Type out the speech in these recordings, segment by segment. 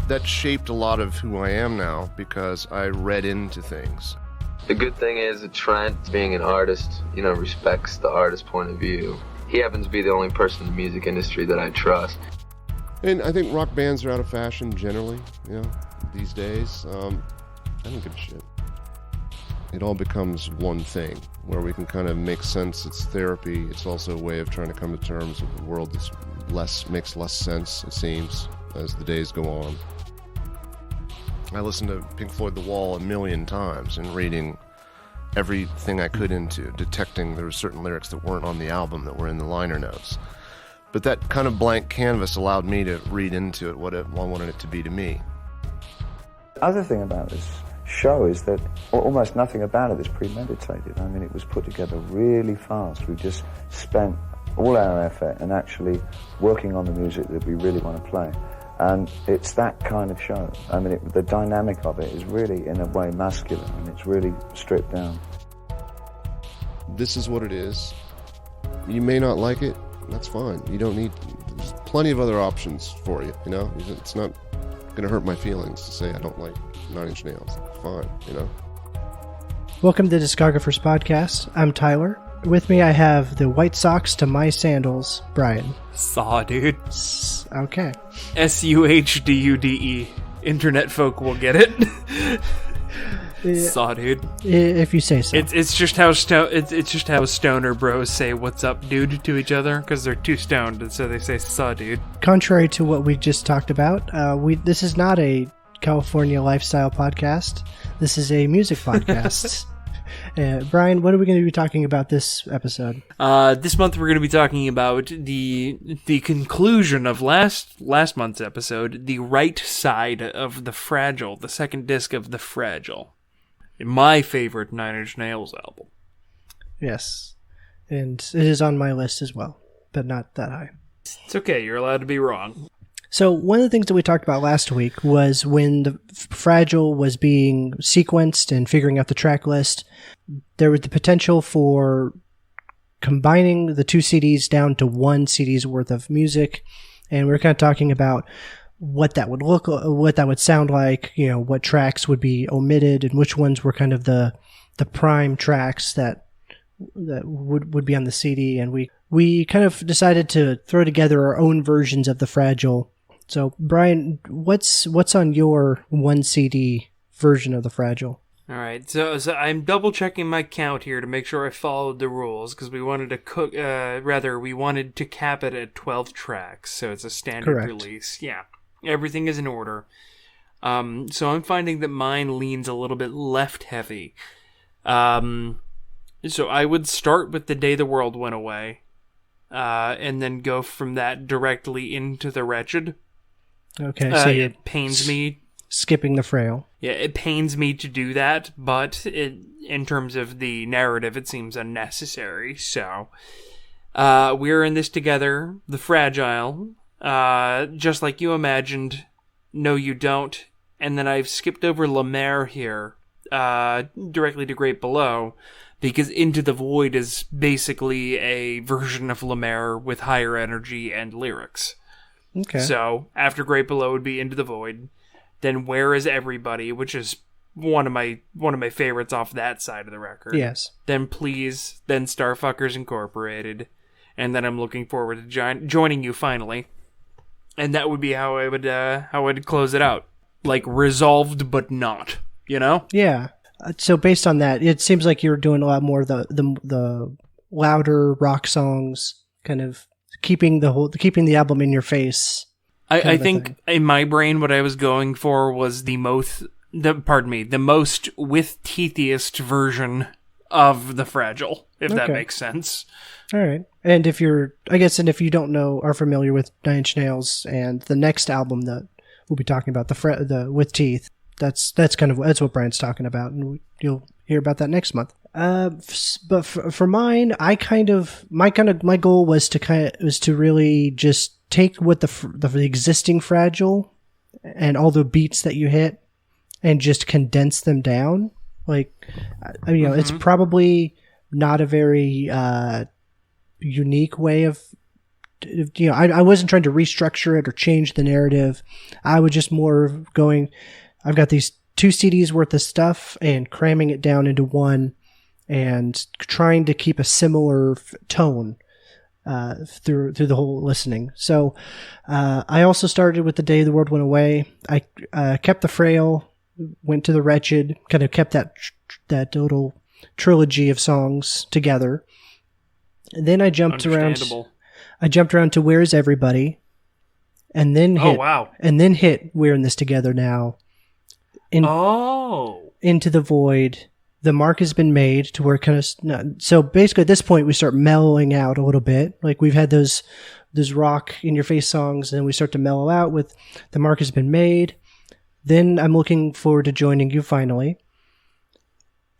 that shaped a lot of who I am now because I read into things. The good thing is that Trent, being an artist, respects the artist's point of view. He happens to be the only person in the music industry that I trust. And I think rock bands are out of fashion generally, these days. I don't give a shit. It all becomes one thing where we can kind of make sense. It's therapy. It's also a way of trying to come to terms with a world that makes less sense, it seems, as the days go on. I listened to Pink Floyd The Wall 1,000,000 times and reading everything I could into, detecting there were certain lyrics that weren't on the album that were in the liner notes. But that kind of blank canvas allowed me to read into it what I wanted it to be to me. The other thing about this show is that almost nothing about it is premeditated. I mean, it was put together really fast. We just spent all our effort and actually working on the music that we really want to play. And it's that kind of show. I mean, the dynamic of it is really, in a way, masculine, and it's really stripped down. This is what it is. You may not like it. That's fine. You don't need... There's plenty of other options for you, It's not going to hurt my feelings to say I don't like Nine Inch Nails. It's fine, Welcome to Discographers Podcast. I'm Tyler. With me, I have the White Socks to my sandals, Brian. Saw, dude. Okay. SUHDUDE. Internet folk will get it. Saw, dude. If you say so. It's just how stoner bros say "What's up, dude" to each other because they're too stoned, and so they say "Saw, dude." Contrary to what we just talked about, this is not a California lifestyle podcast. This is a music podcast. Brian, what are we going to be talking about this episode? This month we're going to be talking about the conclusion of last month's episode, The Right Side of the Fragile, the second disc of The Fragile. My favorite Nine Inch Nails album. Yes, and it is on my list as well, but not that high. It's okay, you're allowed to be wrong. So one of the things that we talked about last week was when the Fragile was being sequenced and figuring out the track list, there was the potential for combining the two CDs down to one CD's worth of music. And we were kind of talking about what that would sound like, what tracks would be omitted and which ones were kind of the prime tracks that would be on the CD. And we kind of decided to throw together our own versions of the Fragile. So, Brian, what's on your one CD version of the Fragile? All right, so I'm double checking my count here to make sure I followed the rules because we wanted to cap it at 12 tracks, so it's a standard release. Yeah, everything is in order. So I'm finding that mine leans a little bit left heavy. So I would start with The Day the World Went Away, and then go from that directly into The Wretched. Okay, so it pains me. Skipping the Frail. Yeah, it pains me to do that, but in terms of the narrative, it seems unnecessary. So, we're in this together. The Fragile, just like you imagined. No, you don't. And then I've skipped over La Mer here, directly to Great Below, because Into the Void is basically a version of La Mer with higher energy and lyrics. Okay. So, after Great Below would be Into the Void. Then Where Is Everybody, which is one of my favorites off that side of the record. Yes. Then Please, then Starfuckers Incorporated, and then I'm looking forward to joining you finally. And that would be how I would close it out, like resolved but not, Yeah. So based on that, it seems like you're doing a lot more of the louder rock songs, kind of keeping the album in your face. I think in my brain what I was going for was the most with teethiest version of the Fragile, if that makes sense. All right. And if you don't know, are familiar with Nine Inch Nails and the next album that we'll be talking about, the With Teeth, that's what Brian's talking about, and you'll hear about that next month. But for mine, my goal was to really just take what the existing Fragile and all the beats that you hit and just condense them down. Like, it's probably not a very unique way of I wasn't trying to restructure it or change the narrative. I was just more going, I've got these 2 CDs worth of stuff and cramming it down into one and trying to keep a similar tone through the whole listening. So I also started with The Day the World Went Away. I kept The Frail, went to The Wretched, kind of kept that little trilogy of songs together. And then I jumped around. I jumped around to Where's Everybody, and then hit We're in This Together Now. Into the Void. The mark has been made to where so basically at this point we start mellowing out a little bit. Like we've had those rock in your face songs, and then we start to mellow out with The Mark Has Been Made. Then I'm looking forward to joining you finally.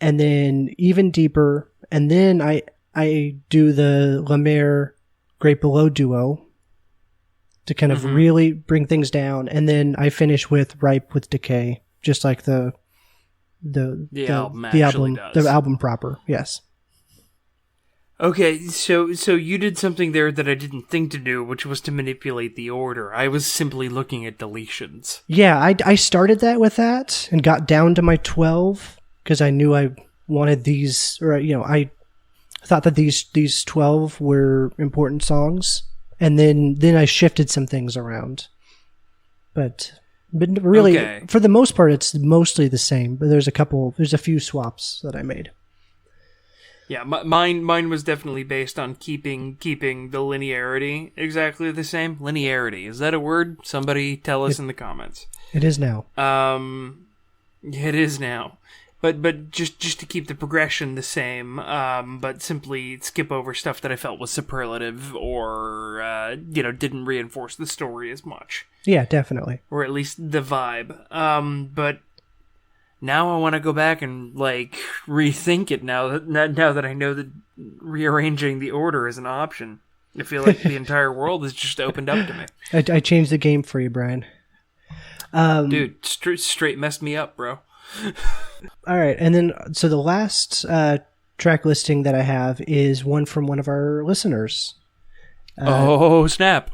And then Even Deeper, and then I do the La Mer Great Below duo to kind of really bring things down, and then I finish with Ripe with Decay, just like the album proper. Yes. Okay, so you did something there that I didn't think to do, which was to manipulate the order. I was simply looking at deletions. Yeah, I started that with that and got down to my 12 because I knew I wanted these, or I thought that these 12 were important songs, and then I shifted some things around. But really, for the most part, it's mostly the same. But there's a few swaps that I made. Yeah, mine was definitely based on keeping the linearity exactly the same. Linearity, is that a word? Somebody tell us in the comments. It is now. It is now. But just to keep the progression the same, but simply skip over stuff that I felt was superlative or didn't reinforce the story as much. Yeah, definitely. Or at least the vibe. But now I want to go back and rethink it now that I know that rearranging the order is an option. I feel like the entire world has just opened up to me. I changed the game for you, Brian. Dude, straight messed me up, bro. All right, and then so the last track listing that I have is one from one of our listeners. Snap!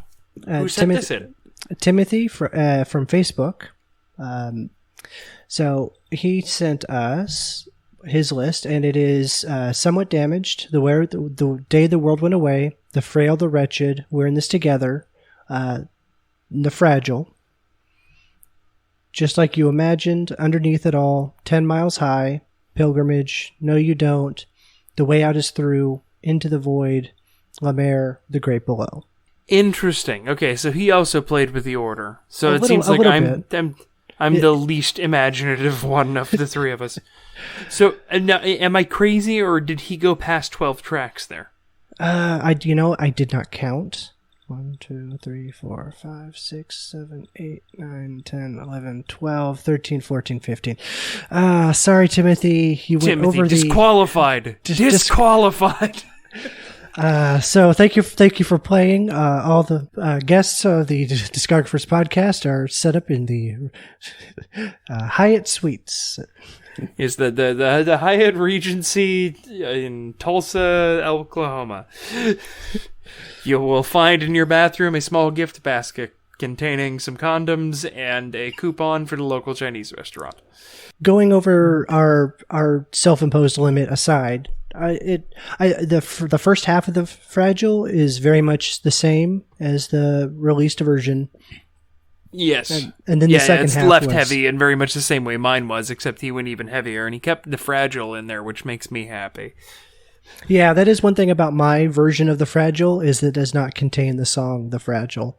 Who sent this in? Timothy from Facebook. So he sent us his list, and it is Somewhat Damaged, the Day the World Went Away, The Frail, The Wretched, We're in This Together, The Fragile, Just Like You Imagined, Underneath It All, 10 Miles High, Pilgrimage, No You Don't, The Way Out Is Through, Into the Void, La Mer, The Great Below. Interesting. Okay, so he also played with the order. So it seems like I'm the least imaginative one of the three of us. So now, am I crazy, or did he go past 12 tracks there? I did not count. 1, 2, 3, 4, 5, 6, 7, 8, 9, 10, 11, 12, 13, 14, 15. Sorry, Timothy. You went over disqualified. Disqualified. So thank you for playing. All the guests of the Discographers Podcast are set up in the Hyatt Suites. Is the Hyatt Regency in Tulsa, Oklahoma. You will find in your bathroom a small gift basket containing some condoms and a coupon for the local Chinese restaurant. Going over our self-imposed limit aside, the first half of the Fragile is very much the same as the released version. Yes. And then the second half left was heavy in very much the same way mine was, except he went even heavier, and he kept the Fragile in there, which makes me happy. Yeah, that is one thing about my version of The Fragile, is that it does not contain the song The Fragile,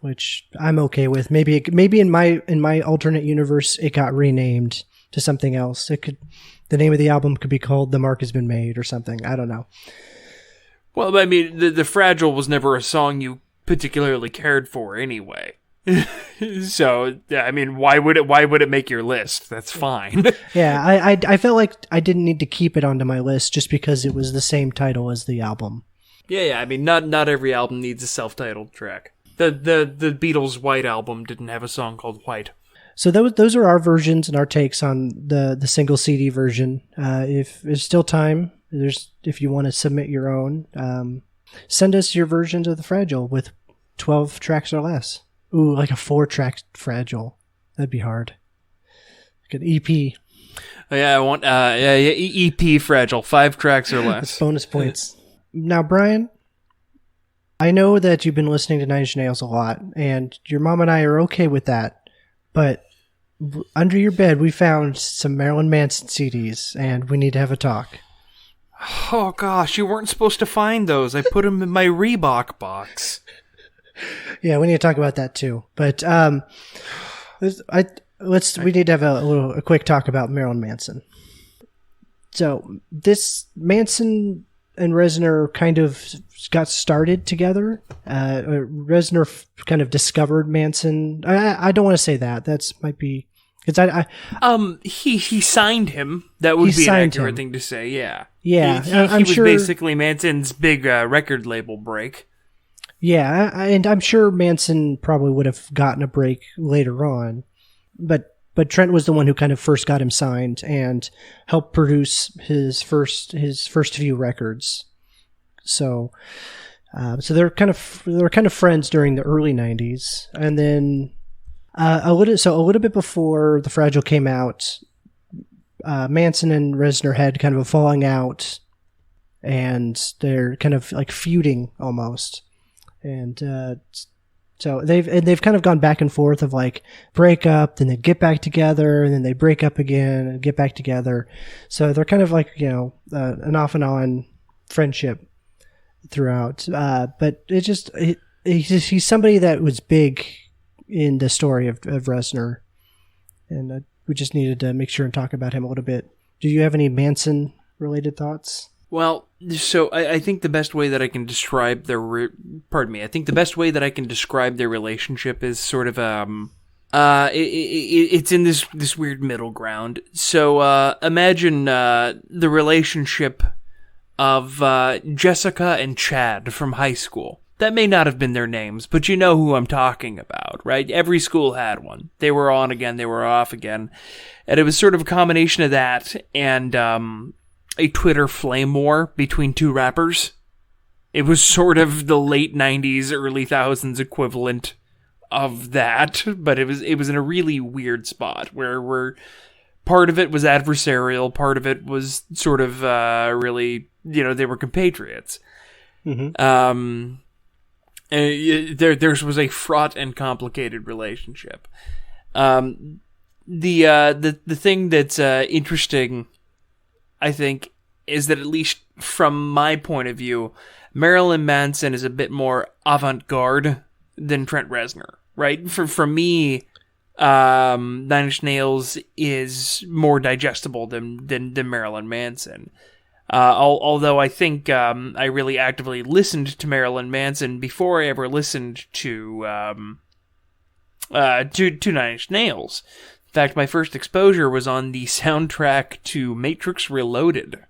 which I'm okay with. Maybe in my alternate universe it got renamed to something else. The name of the album could be called The Mark Has Been Made or something. I don't know. Well, I mean, the Fragile was never a song you particularly cared for anyway. So, I mean, why would it make your list? That's fine. Yeah, I felt like I didn't need to keep it onto my list just because it was the same title as the album. Yeah, I mean, not every album needs a self-titled track. The Beatles' White album didn't have a song called White. So those are our versions and our takes on the single CD version. If there's still time, if you want to submit your own, send us your versions of the Fragile with 12 tracks or less. Ooh, like a 4-track Fragile. That'd be hard. Like an EP. Oh, yeah, I want EP Fragile, 5 tracks or less. Bonus points. Now, Brian, I know that you've been listening to Nine Inch Nails a lot, and your mom and I are okay with that, but under your bed we found some Marilyn Manson CDs, and we need to have a talk. Oh, gosh, you weren't supposed to find those. I put them in my Reebok box. Yeah, we need to talk about that too. But we need to have a quick talk about Marilyn Manson. So this Manson and Reznor kind of got started together. Reznor kind of discovered Manson. I don't want to say that. That's might be because he signed him. That would be an accurate thing to say. Yeah. Yeah, he was sure, basically Manson's big record label break. Yeah, and I'm sure Manson probably would have gotten a break later on, but Trent was the one who kind of first got him signed and helped produce his first few records. So they're kind of friends during the early '90s, and then a little bit before the Fragile came out, Manson and Reznor had kind of a falling out, and they're kind of like feuding almost. And so they've kind of gone back and forth of like break up, then they get back together, and then they break up again and get back together. So they're kind of like, an off and on friendship throughout. But he's somebody that was big in the story of Reznor, and we just needed to make sure and talk about him a little bit. Do you have any Manson related thoughts? Well, so I think the best way that I can describe I think the best way that I can describe their relationship is sort of it's in this weird middle ground. So imagine the relationship of Jessica and Chad from high school. That may not have been their names, but you know who I'm talking about, right? Every school had one. They were on again, they were off again, and it was sort of a combination of that and a Twitter flame war between two rappers. It was sort of the late 90s, early thousands equivalent of that, but it was in a really weird spot where part of it was adversarial, part of it was sort of really, they were compatriots. Mm-hmm. There was a fraught and complicated relationship. The thing that's interesting, I think, is that at least from my point of view, Marilyn Manson is a bit more avant-garde than Trent Reznor, right? For me, Nine Inch Nails is more digestible than Marilyn Manson. Although I think I really actively listened to Marilyn Manson before I ever listened to Nine Inch Nails. In fact, my first exposure was on the soundtrack to Matrix Reloaded,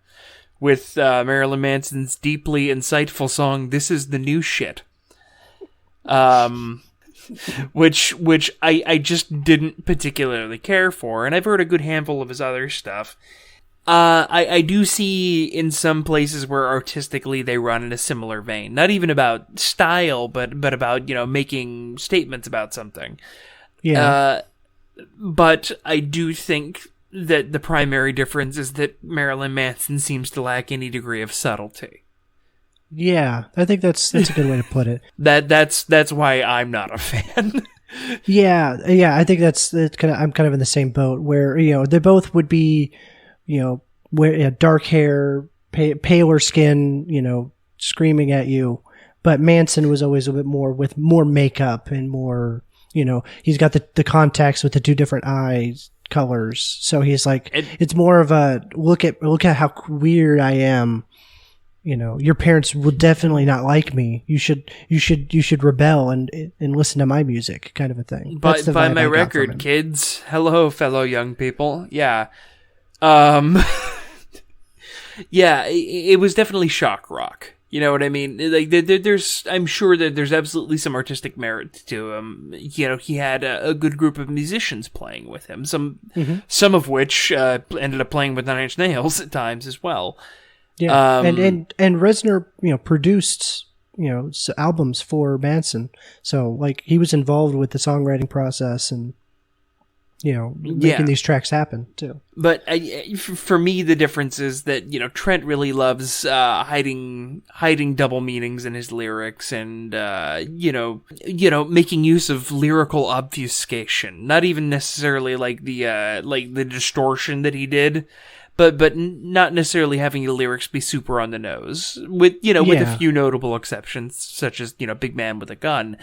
with Marilyn Manson's deeply insightful song "This Is the New Shit," which I just didn't particularly care for, and I've heard a good handful of his other stuff. I do see in some places where artistically they run in a similar vein, not even about style, but about making statements about something. Yeah. But I do think that the primary difference is that Marilyn Manson seems to lack any degree of subtlety. Yeah, I think that's a good way to put it. That's why I'm not a fan. Yeah, I think that's I'm kind of in the same boat where they both would be wear dark hair, paler skin, screaming at you, but Manson was always a bit more with more makeup and more. He's got the contacts with the two different eyes colors. So he's like, it's more of a look at how weird I am. Your parents will definitely not like me. You should rebel and listen to my music, kind of a thing. But by my record, kids. Hello, fellow young people. Yeah. Yeah, it was definitely shock rock. You know what I mean? Like, I'm sure that there's absolutely some artistic merit to him. He had a good group of musicians playing with him. Some of which ended up playing with Nine Inch Nails at times as well. Yeah, and Reznor, produced albums for Manson. So like he was involved with the songwriting process and making these tracks happen too. But for me, the difference is that Trent really loves hiding double meanings in his lyrics, and making use of lyrical obfuscation. Not even necessarily like the distortion that he did, but not necessarily having the lyrics be super on the nose. With a few notable exceptions, such as Big Man with a Gun.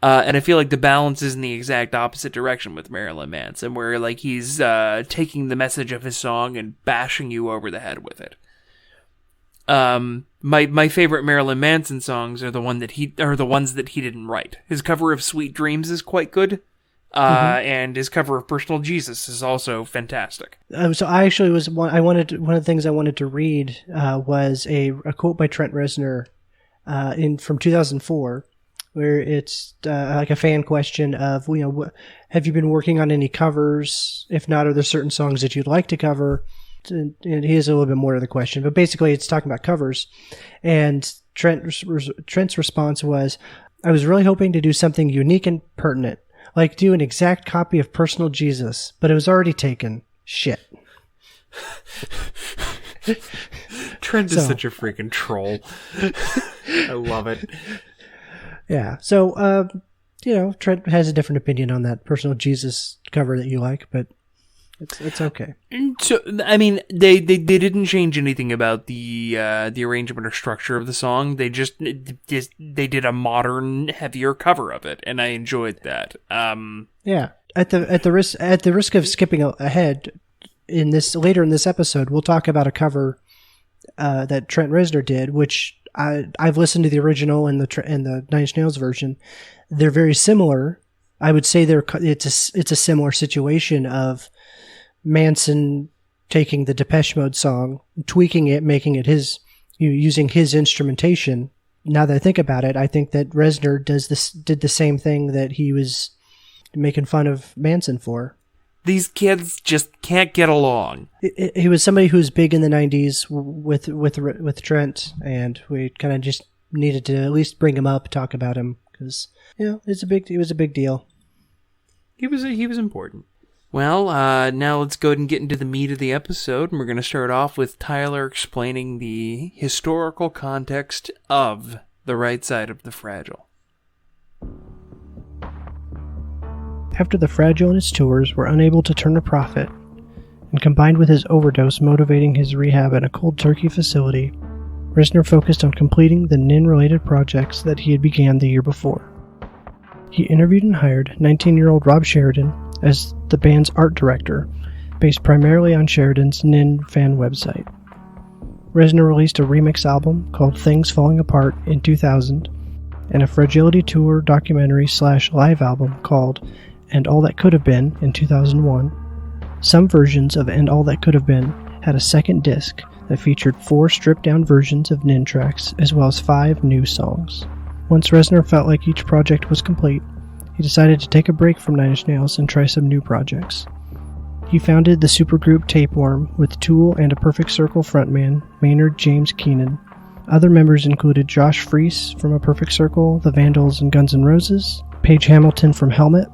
And I feel like the balance is in the exact opposite direction with Marilyn Manson, where like he's taking the message of his song and bashing you over the head with it. My favorite Marilyn Manson songs are the ones that he didn't write. His cover of Sweet Dreams is quite good, and his cover of Personal Jesus is also fantastic. So I actually one of the things I wanted to read was a quote by Trent Reznor from 2004. Where it's like a fan question of, have you been working on any covers? If not, are there certain songs that you'd like to cover? And here's a little bit more to the question, but basically it's talking about covers. And Trent's response was, I was really hoping to do something unique and pertinent, like do an exact copy of Personal Jesus, but it was already taken. Shit. Trent is such a freaking troll. I love it. Yeah, so, Trent has a different opinion on that Personal Jesus cover that you like, but it's okay. So, I mean, they didn't change anything about the arrangement or structure of the song. They they did a modern, heavier cover of it, and I enjoyed that. Yeah, at the risk of skipping ahead, later in this episode, we'll talk about a cover that Trent Reznor did, which I've listened to the original and the Nine Inch Nails version. They're very similar. I would say it's a similar situation of Manson taking the Depeche Mode song, tweaking it, making it his, using his instrumentation. Now that I think about it, I think that Reznor did the same thing that he was making fun of Manson for. These kids just can't get along. He was somebody who was big in the 90s with Trent, and we kind of just needed to at least bring him up, talk about him, because he was a big deal. He was important. Well, now let's go ahead and get into the meat of the episode, and we're going to start off with Tyler explaining the historical context of The Right Side of the Fragile. After the Fragile and its tours were unable to turn a profit, and combined with his overdose motivating his rehab at a cold turkey facility, Reznor focused on completing the Nin-related projects that he had began the year before. He interviewed and hired 19-year-old Rob Sheridan as the band's art director, based primarily on Sheridan's Nin fan website. Reznor released a remix album called Things Falling Apart in 2000, and a Fragility Tour documentary/live album called And All That Could Have Been in 2001. Some versions of And All That Could Have Been had a second disc that featured 4 stripped-down versions of Nin tracks as well as 5 new songs. Once Reznor felt like each project was complete, he decided to take a break from Nine Inch Nails and try some new projects. He founded the supergroup Tapeworm with Tool and A Perfect Circle frontman Maynard James Keenan. Other members included Josh Freese from A Perfect Circle, The Vandals, and Guns N' Roses, Paige Hamilton from Helmet,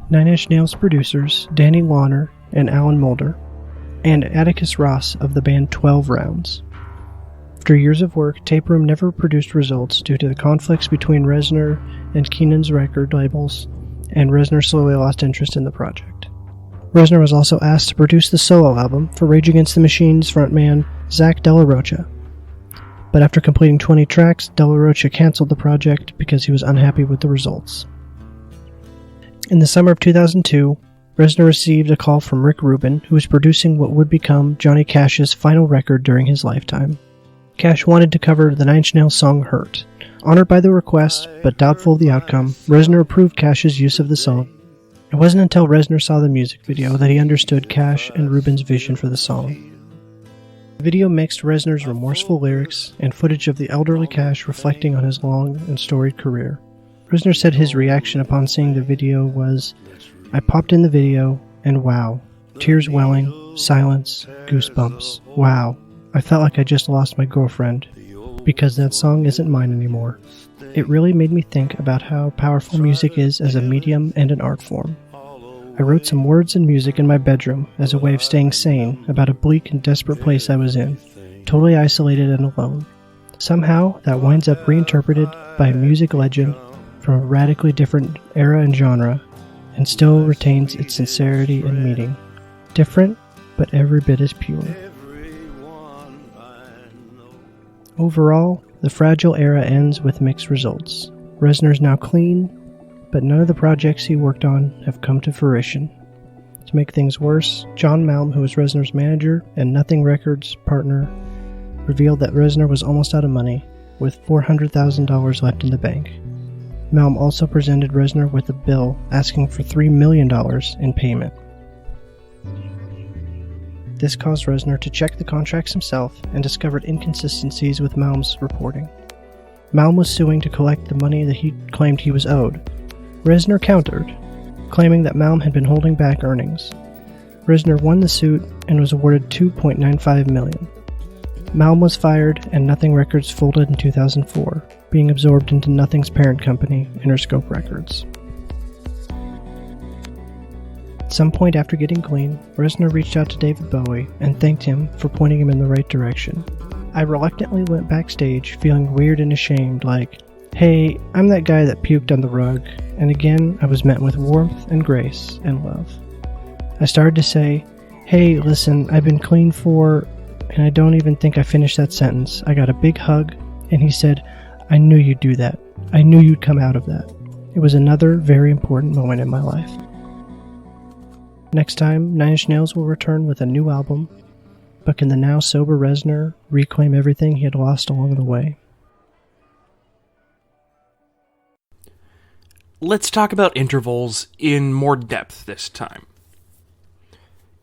Nine Inch Nails producers Danny Launer and Alan Mulder, and Atticus Ross of the band 12 Rounds. After years of work, Tapeworm never produced results due to the conflicts between Reznor and Keenan's record labels, and Reznor slowly lost interest in the project. Reznor was also asked to produce the solo album for Rage Against the Machine's frontman Zach De La Rocha. But after completing 20 tracks, De La Rocha canceled the project because he was unhappy with the results. In the summer of 2002, Reznor received a call from Rick Rubin, who was producing what would become Johnny Cash's final record during his lifetime. Cash wanted to cover the Nine Inch Nails song Hurt. Honored by the request, but doubtful of the outcome, Reznor approved Cash's use of the song. It wasn't until Reznor saw the music video that he understood Cash and Rubin's vision for the song. The video mixed Reznor's remorseful lyrics and footage of the elderly Cash reflecting on his long and storied career. Reznor said his reaction upon seeing the video was, "I popped in the video, and wow. Tears welling, silence, goosebumps. Wow. I felt like I just lost my girlfriend. because that song isn't mine anymore. It really made me think about how powerful music is as a medium and an art form. I wrote some words and music in my bedroom as a way of staying sane about a bleak and desperate place I was in, totally isolated and alone. Somehow, that winds up reinterpreted by a music legend from a radically different era and genre, and still retains its sincerity and meaning. Different, but every bit as pure. Overall, the Fragile era ends with mixed results. Reznor's now clean, but none of the projects he worked on have come to fruition. To make things worse, John Malm, who was Reznor's manager and Nothing Records partner, revealed that Reznor was almost out of money, with $400,000 left in the bank. Malm also presented Reznor with a bill asking for $3 million in payment. This caused Reznor to check the contracts himself and discovered inconsistencies with Malm's reporting. Malm was suing to collect the money that he claimed he was owed. Reznor countered, claiming that Malm had been holding back earnings. Reznor won the suit and was awarded $2.95 million. Malm was fired and Nothing Records folded in 2004, being absorbed into Nothing's parent company, Interscope Records. At some point after getting clean, Reznor reached out to David Bowie and thanked him for pointing him in the right direction. I reluctantly went backstage, feeling weird and ashamed, like, hey, I'm that guy that puked on the rug, and again I was met with warmth and grace and love. I started to say, hey, listen, I've been clean for... and I don't even think I finished that sentence. I got a big hug, and he said, I knew you'd do that. I knew you'd come out of that. It was another very important moment in my life. Next time, Nine Inch Nails will return with a new album, but can the now sober Reznor reclaim everything he had lost along the way? Let's talk about intervals in more depth this time.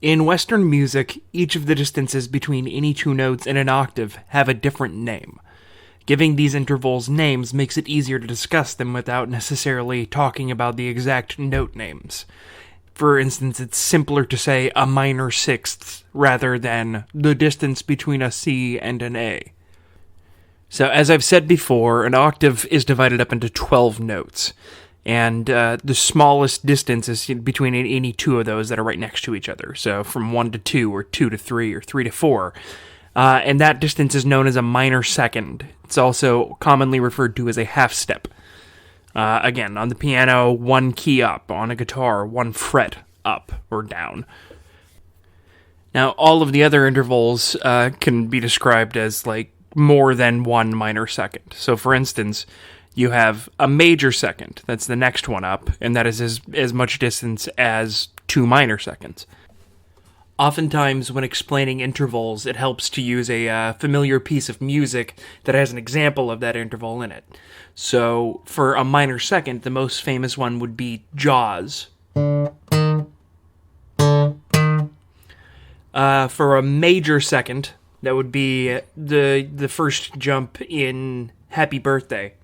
In Western music, each of the distances between any two notes in an octave have a different name. Giving these intervals names makes it easier to discuss them without necessarily talking about the exact note names. For instance, it's simpler to say a minor sixth rather than the distance between a C and an A. So, as I've said before, an octave is divided up into 12 notes, and the smallest distance is between any two of those that are right next to each other. So, from 1 to 2, or 2 to 3, or 3 to 4. And that distance is known as a minor second. It's also commonly referred to as a half step. Again, on the piano, 1 key up. On a guitar, 1 fret up or down. Now, all of the other intervals can be described as, like, more than 1 minor second. So, for instance, you have a major second. That's the next one up, and that is as much distance as 2 minor seconds. Oftentimes, when explaining intervals, it helps to use a familiar piece of music that has an example of that interval in it. So, for a minor second, the most famous one would be Jaws. For a major second, that would be the first jump in Happy Birthday.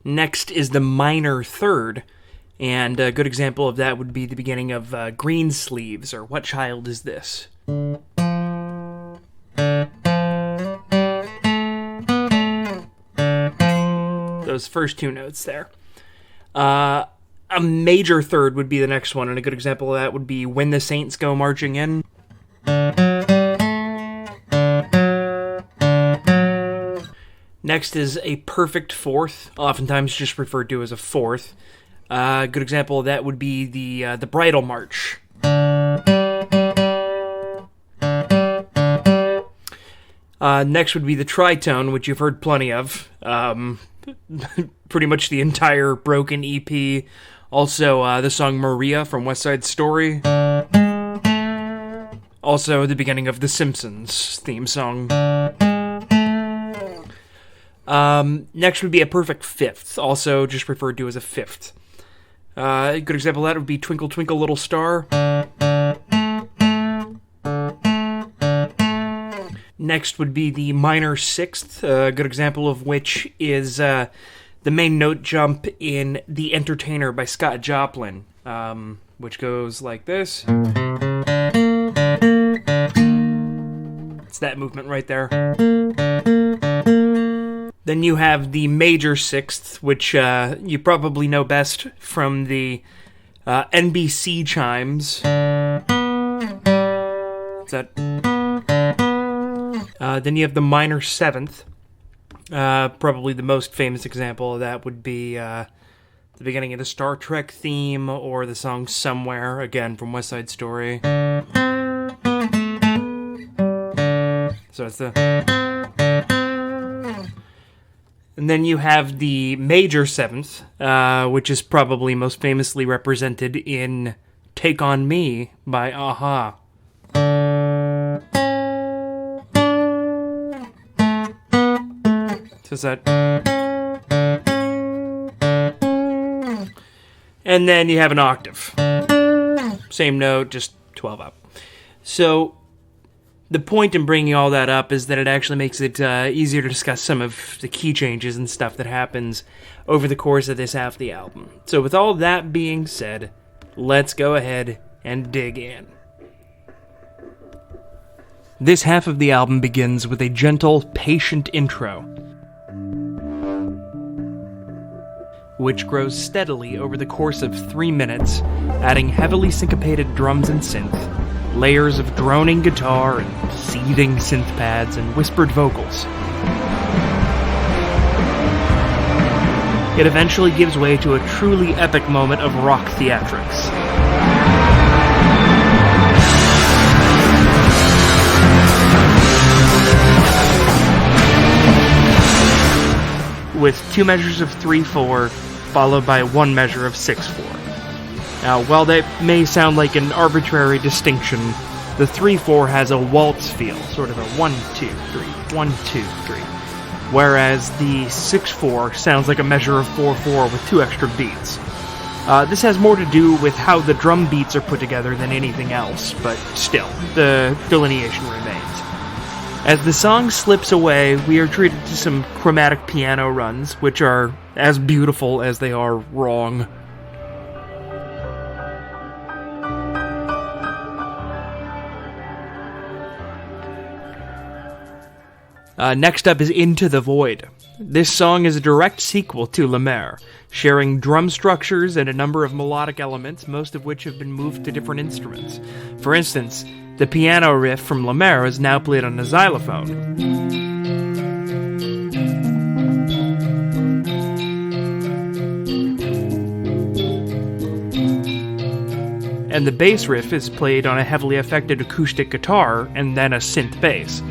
Next is the minor third, and a good example of that would be the beginning of Greensleeves, or What Child Is This? Those first 2 notes there. A major third would be the next one, and a good example of that would be When the Saints Go Marching In. Next is a perfect fourth, oftentimes just referred to as a fourth. A good example of that would be the Bridal March. Next would be the tritone, which you've heard plenty of. Pretty much the entire Broken EP. Also, the song Maria from West Side Story. Also, the beginning of The Simpsons theme song. Next would be a perfect fifth, also just referred to as a fifth. A good example of that would be Twinkle Twinkle Little Star. Next would be the minor sixth, a good example of which is the main note jump in The Entertainer by Scott Joplin, which goes like this. It's that movement right there. Then you have the major sixth, which you probably know best from the NBC chimes. Then you have the minor seventh. Probably the most famous example of that would be the beginning of the Star Trek theme or the song Somewhere, again from West Side Story. So it's the... And then you have the major seventh, which is probably most famously represented in Take On Me by a-ha. So that... And then you have an octave. Same note, just 12 up. So... the point in bringing all that up is that it actually makes it easier to discuss some of the key changes and stuff that happens over the course of this half of the album. So with all that being said, let's go ahead and dig in. This half of the album begins with a gentle, patient intro, which grows steadily over the course of 3 minutes, adding heavily syncopated drums and synth, layers of droning guitar and seething synth pads and whispered vocals. It eventually gives way to a truly epic moment of rock theatrics. With 2 measures of 3/4, followed by 1 measure of 6/4. Now, while that may sound like an arbitrary distinction, the 3/4 has a waltz feel, sort of a 1-2-3, 1-2-3, whereas the 6/4 sounds like a measure of 4/4 with 2 extra beats. This has more to do with how the drum beats are put together than anything else, but still, the delineation remains. As the song slips away, we are treated to some chromatic piano runs, which are as beautiful as they are wrong. Next up is Into the Void. This song is a direct sequel to La Mer, sharing drum structures and a number of melodic elements, most of which have been moved to different instruments. For instance, the piano riff from La Mer is now played on a xylophone. And the bass riff is played on a heavily affected acoustic guitar and then a synth bass.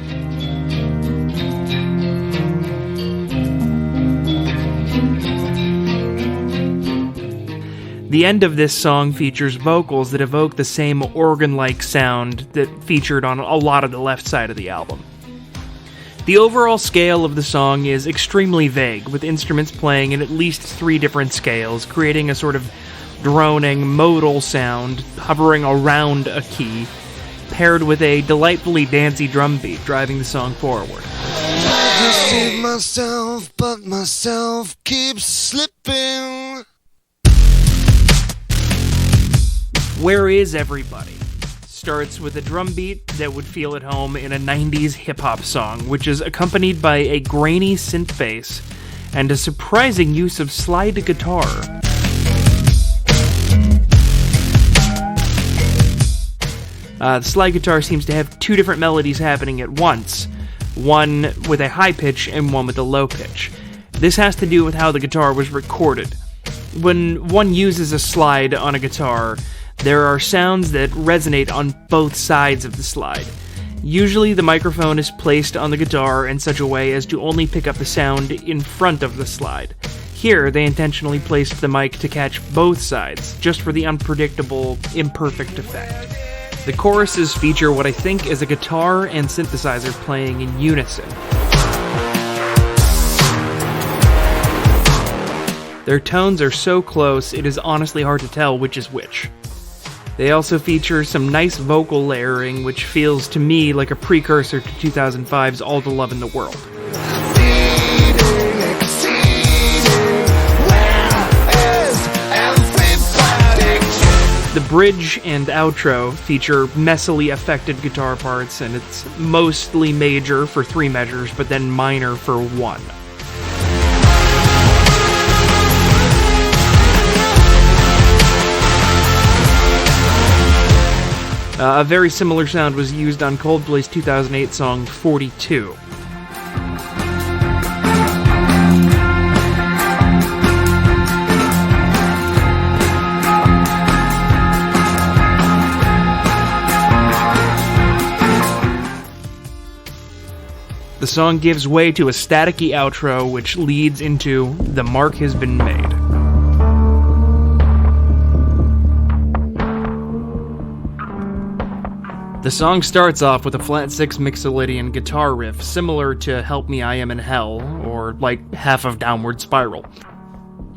The end of this song features vocals that evoke the same organ-like sound that featured on a lot of the left side of the album. The overall scale of the song is extremely vague, with instruments playing in at least 3 different scales, creating a sort of droning, modal sound hovering around a key, paired with a delightfully dancey drum beat driving the song forward. I just save myself, but myself keeps slipping. Where Is Everybody? Starts with a drum beat that would feel at home in a 90s hip-hop song, which is accompanied by a grainy synth bass and a surprising use of slide guitar. The slide guitar seems to have 2 different melodies happening at once, one with a high pitch and one with a low pitch. This has to do with how the guitar was recorded. When one uses a slide on a guitar, there are sounds that resonate on both sides of the slide. Usually the microphone is placed on the guitar in such a way as to only pick up the sound in front of the slide. Here, they intentionally placed the mic to catch both sides, just for the unpredictable, imperfect effect. The choruses feature what I think is a guitar and synthesizer playing in unison. Their tones are so close, it is honestly hard to tell which is which. They also feature some nice vocal layering, which feels to me like a precursor to 2005's All the Love in the World. The bridge and outro feature messily affected guitar parts, and it's mostly major for 3 measures, but then minor for 1. A very similar sound was used on Coldplay's 2008 song 42. The song gives way to a staticky outro, which leads into "The Mark Has Been Made." The song starts off with a flat 6 Mixolydian guitar riff, similar to "Help Me I Am in Hell," or like half of "Downward Spiral."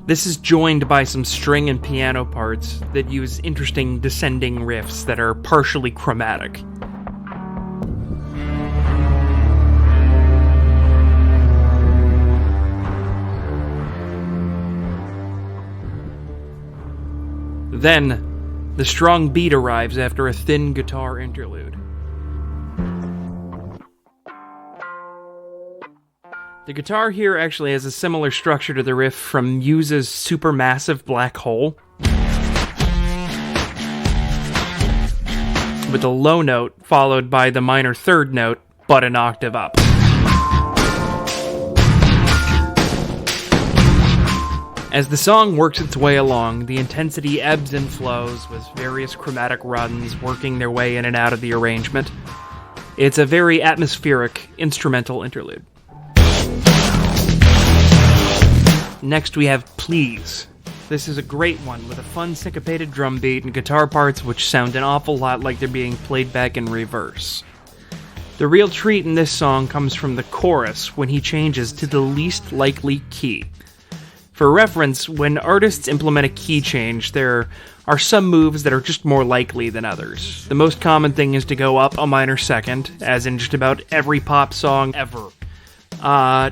This is joined by some string and piano parts that use interesting descending riffs that are partially chromatic. Then, the strong beat arrives after a thin guitar interlude. The guitar here actually has a similar structure to the riff from Muse's Supermassive Black Hole, with a low note followed by the minor third note, but an octave up. As the song works its way along, the intensity ebbs and flows with various chromatic runs working their way in and out of the arrangement. It's a very atmospheric instrumental interlude. Next we have Please. This is a great one with a fun syncopated drum beat and guitar parts which sound an awful lot like they're being played back in reverse. The real treat in this song comes from the chorus when he changes to the least likely key. For reference, when artists implement a key change, there are some moves that are just more likely than others. The most common thing is to go up a minor second, as in just about every pop song ever.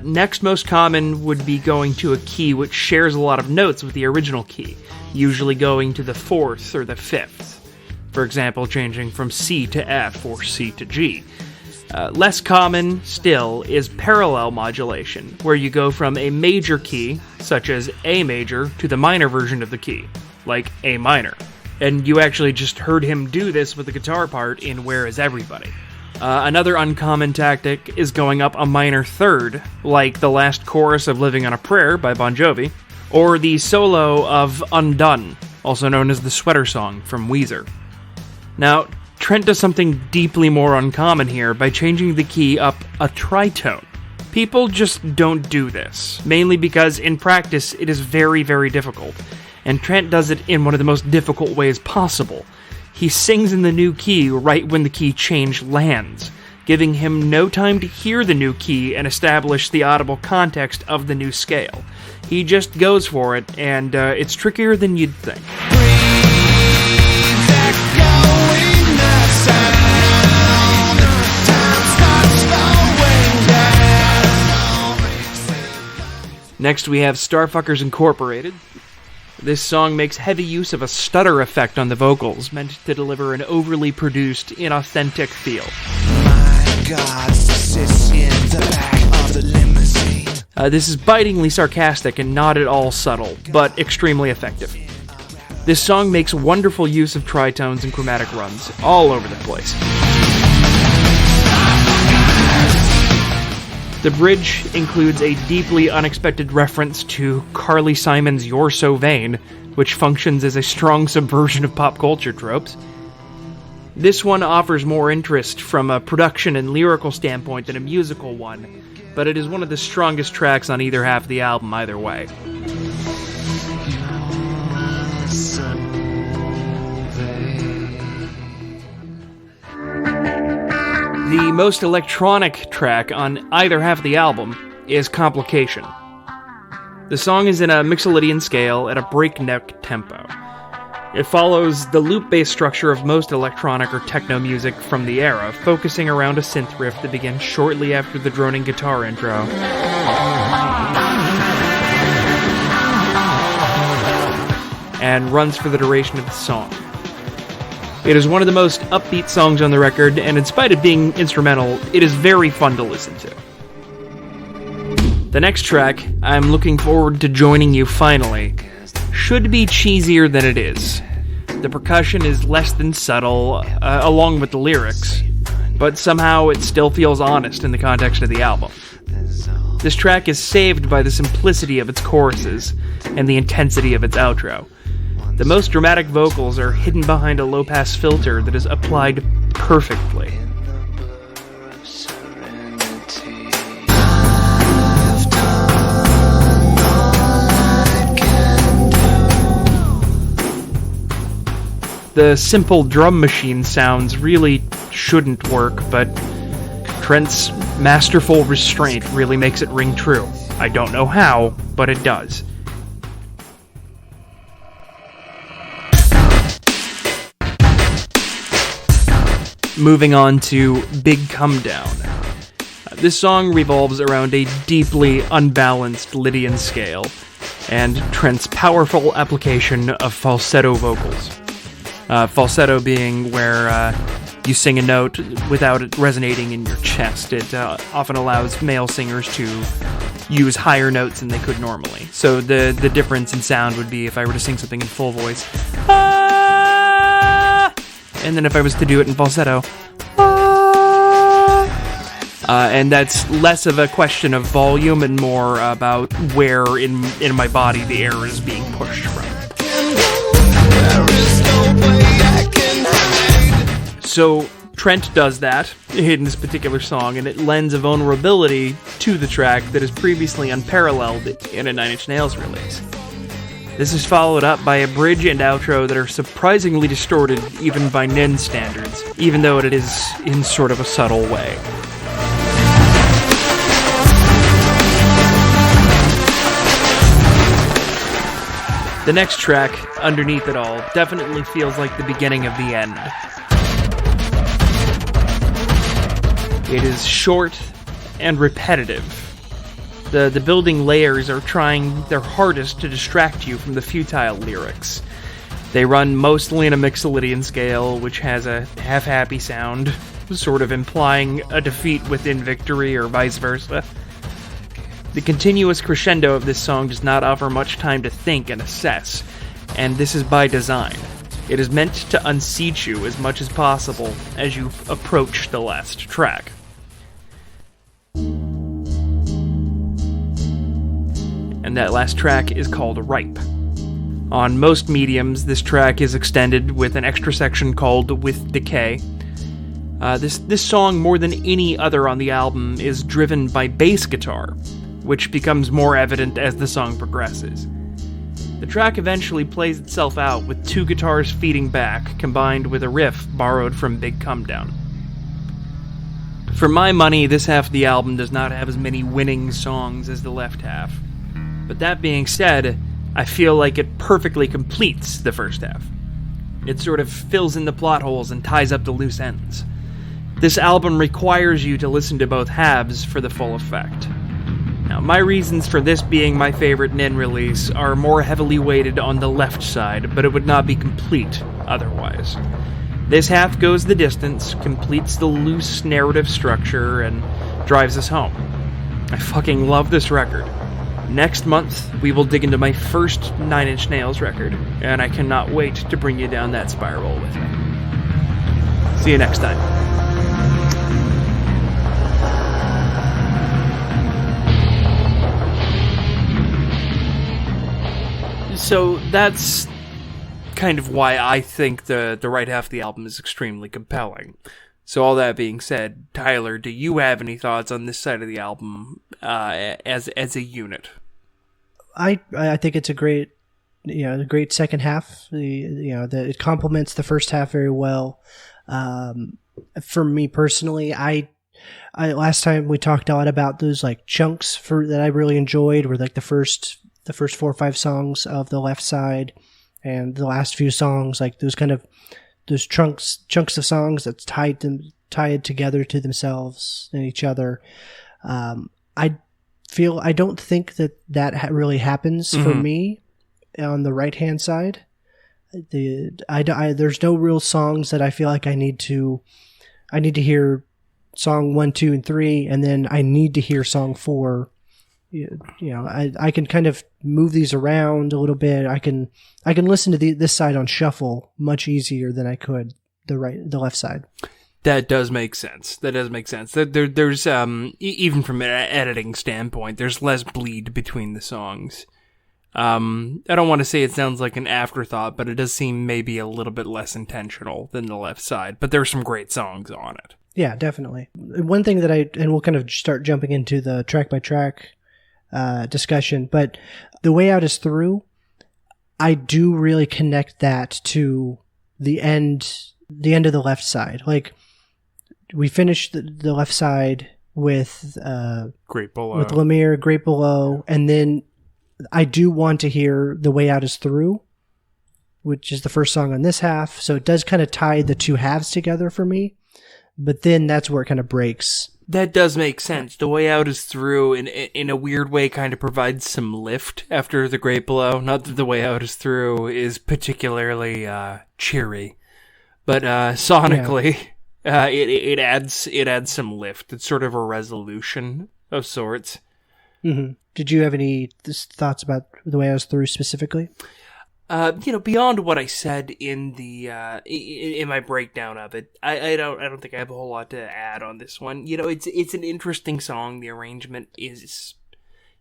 Next most common would be going to a key which shares a lot of notes with the original key, usually going to the 4th or the 5th. For example, changing from C to F or C to G. Less common still is parallel modulation, where you go from a major key, such as A major, to the minor version of the key, like A minor. And you actually just heard him do this with the guitar part in Where Is Everybody? Another uncommon tactic is going up a minor third, like the last chorus of Living on a Prayer by Bon Jovi, or the solo of Undone, also known as the Sweater Song from Weezer. Now, Trent does something deeply more uncommon here by changing the key up a tritone. People just don't do this, mainly because in practice it is very, very difficult, and Trent does it in one of the most difficult ways possible. He sings in the new key right when the key change lands, giving him no time to hear the new key and establish the audible context of the new scale. He just goes for it, and it's trickier than you'd think. Next we have Starfuckers Incorporated. This song makes heavy use of a stutter effect on the vocals, meant to deliver an overly produced, inauthentic feel. My God, sits in the back of the limousine. This is bitingly sarcastic and not at all subtle, but extremely effective. This song makes wonderful use of tritones and chromatic runs, all over the place. The bridge includes a deeply unexpected reference to Carly Simon's You're So Vain, which functions as a strong subversion of pop culture tropes. This one offers more interest from a production and lyrical standpoint than a musical one, but it is one of the strongest tracks on either half of the album either way. The most electronic track on either half of the album is Complication. The song is in a Mixolydian scale at a breakneck tempo. It follows the loop-based structure of most electronic or techno music from the era, focusing around a synth riff that begins shortly after the droning guitar intro. And runs for the duration of the song. It is one of the most upbeat songs on the record, and in spite of being instrumental, it is very fun to listen to. The next track, I'm looking forward to joining you finally, should be cheesier than it is. The percussion is less than subtle, along with the lyrics, but somehow it still feels honest in the context of the album. This track is saved by the simplicity of its choruses and the intensity of its outro. The most dramatic vocals are hidden behind a low-pass filter that is applied perfectly. The simple drum machine sounds really shouldn't work, but Trent's masterful restraint really makes it ring true. I don't know how, but it does. Moving on to Big Come Down. This song revolves around a deeply unbalanced Lydian scale, and Trent's powerful application of falsetto vocals. Falsetto being where you sing a note without it resonating in your chest. It often allows male singers to use higher notes than they could normally. So the difference in sound would be if I were to sing something in full voice, ah! And then if I was to do it in falsetto, ah! And that's less of a question of volume and more about where in my body the air is being pushed from. So Trent does that in this particular song, and it lends a vulnerability to the track that is previously unparalleled in a Nine Inch Nails release. This is followed up by a bridge and outro that are surprisingly distorted even by Nin standards, even though it is in sort of a subtle way. The next track, Underneath It All, definitely feels like the beginning of the end. It is short and repetitive. The building layers are trying their hardest to distract you from the futile lyrics. They run mostly in a Mixolydian scale, which has a half-happy sound, sort of implying a defeat within victory or vice versa. The continuous crescendo of this song does not offer much time to think and assess, and this is by design. It is meant to unseat you as much as possible as you approach the last track. And that last track is called Ripe. On most mediums, this track is extended with an extra section called With Decay. This song, more than any other on the album, is driven by bass guitar, which becomes more evident as the song progresses. The track eventually plays itself out with two guitars feeding back, combined with a riff borrowed from Big Come Down. For my money, this half of the album does not have as many winning songs as the left half. But that being said, I feel like it perfectly completes the first half. It sort of fills in the plot holes and ties up the loose ends. This album requires you to listen to both halves for the full effect. Now, my reasons for this being my favorite Nin release are more heavily weighted on the left side, but it would not be complete otherwise. This half goes the distance, completes the loose narrative structure, and drives us home. I fucking love this record. Next month, we will dig into my first Nine Inch Nails record, and I cannot wait to bring you down that spiral with me. See you next time. So that's kind of why I think the right half of the album is extremely compelling. So all that being said, Tyler, do you have any thoughts on this side of the album as a unit? I think it's a great second half. It complements the first half very well. For me personally, I last time we talked a lot about those like chunks that I really enjoyed were like the first 4 or 5 songs of the left side, and the last few songs, like those chunks of songs that's tied together to themselves and each other. I don't think that really happens for me on the right hand side. There's no real songs that I feel like I need to hear song 1, 2, and 3, and then I need to hear song 4. I can kind of move these around a little bit. I can listen to this side on shuffle much easier than I could the left side. That does make sense. There's even from an editing standpoint, there's less bleed between the songs. I don't want to say it sounds like an afterthought, but it does seem maybe a little bit less intentional than the left side. But there's some great songs on it. Yeah, definitely. One thing that and we'll kind of start jumping into the track by track discussion, but The Way Out Is Through, I do really connect that to the end of the left side. Like, we finished the left side with Great Below. With Lemire, Great Below, and then I do want to hear The Way Out Is Through, which is the first song on this half. So it does kind of tie the two halves together for me. But then that's where it kind of breaks. That does make sense. The Way Out Is Through, in a weird way, kind of provides some lift after The Great Below. Not that The Way Out Is Through is particularly cheery, but sonically, it adds some lift. It's sort of a resolution of sorts. Mm-hmm. Did you have any thoughts about The Way Out Is Through specifically? Beyond what I said in the in my breakdown of it, I don't think I have a whole lot to add on this one. It's an interesting song. The arrangement is,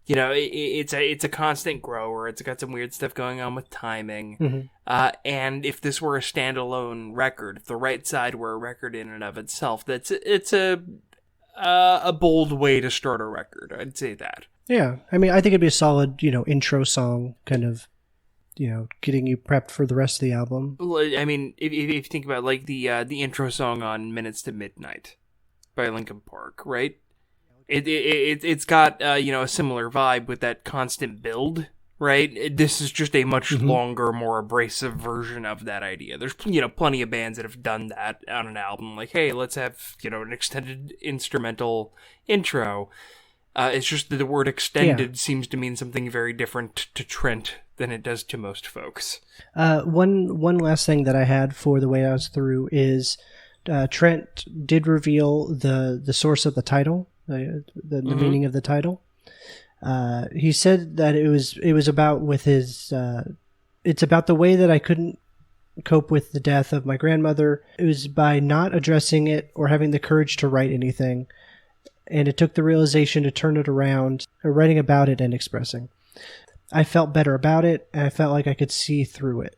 it's a constant grower. It's got some weird stuff going on with timing. Mm-hmm. And if this were a standalone record, if the right side were a record in and of itself, it's a bold way to start a record. I'd say that. Yeah, I mean, I think it'd be a solid, intro song, kind of. Getting you prepped for the rest of the album. I mean, if you think about like the intro song on "Minutes to Midnight" by Linkin Park, right? It's got a similar vibe with that constant build, right? This is just a much longer, more abrasive version of that idea. There's plenty of bands that have done that on an album. Like, hey, let's have an extended instrumental intro. It's just that the word "extended" seems to mean something very different to Trent than it does to most folks. One last thing that I had for The Way I Was Through is Trent did reveal the source of the title, the meaning of the title. He said that it was about with his. It's about the way that I couldn't cope with the death of my grandmother. It was by not addressing it or having the courage to write anything. And it took the realization to turn it around, or writing about it and expressing. I felt better about it, and I felt like I could see through it.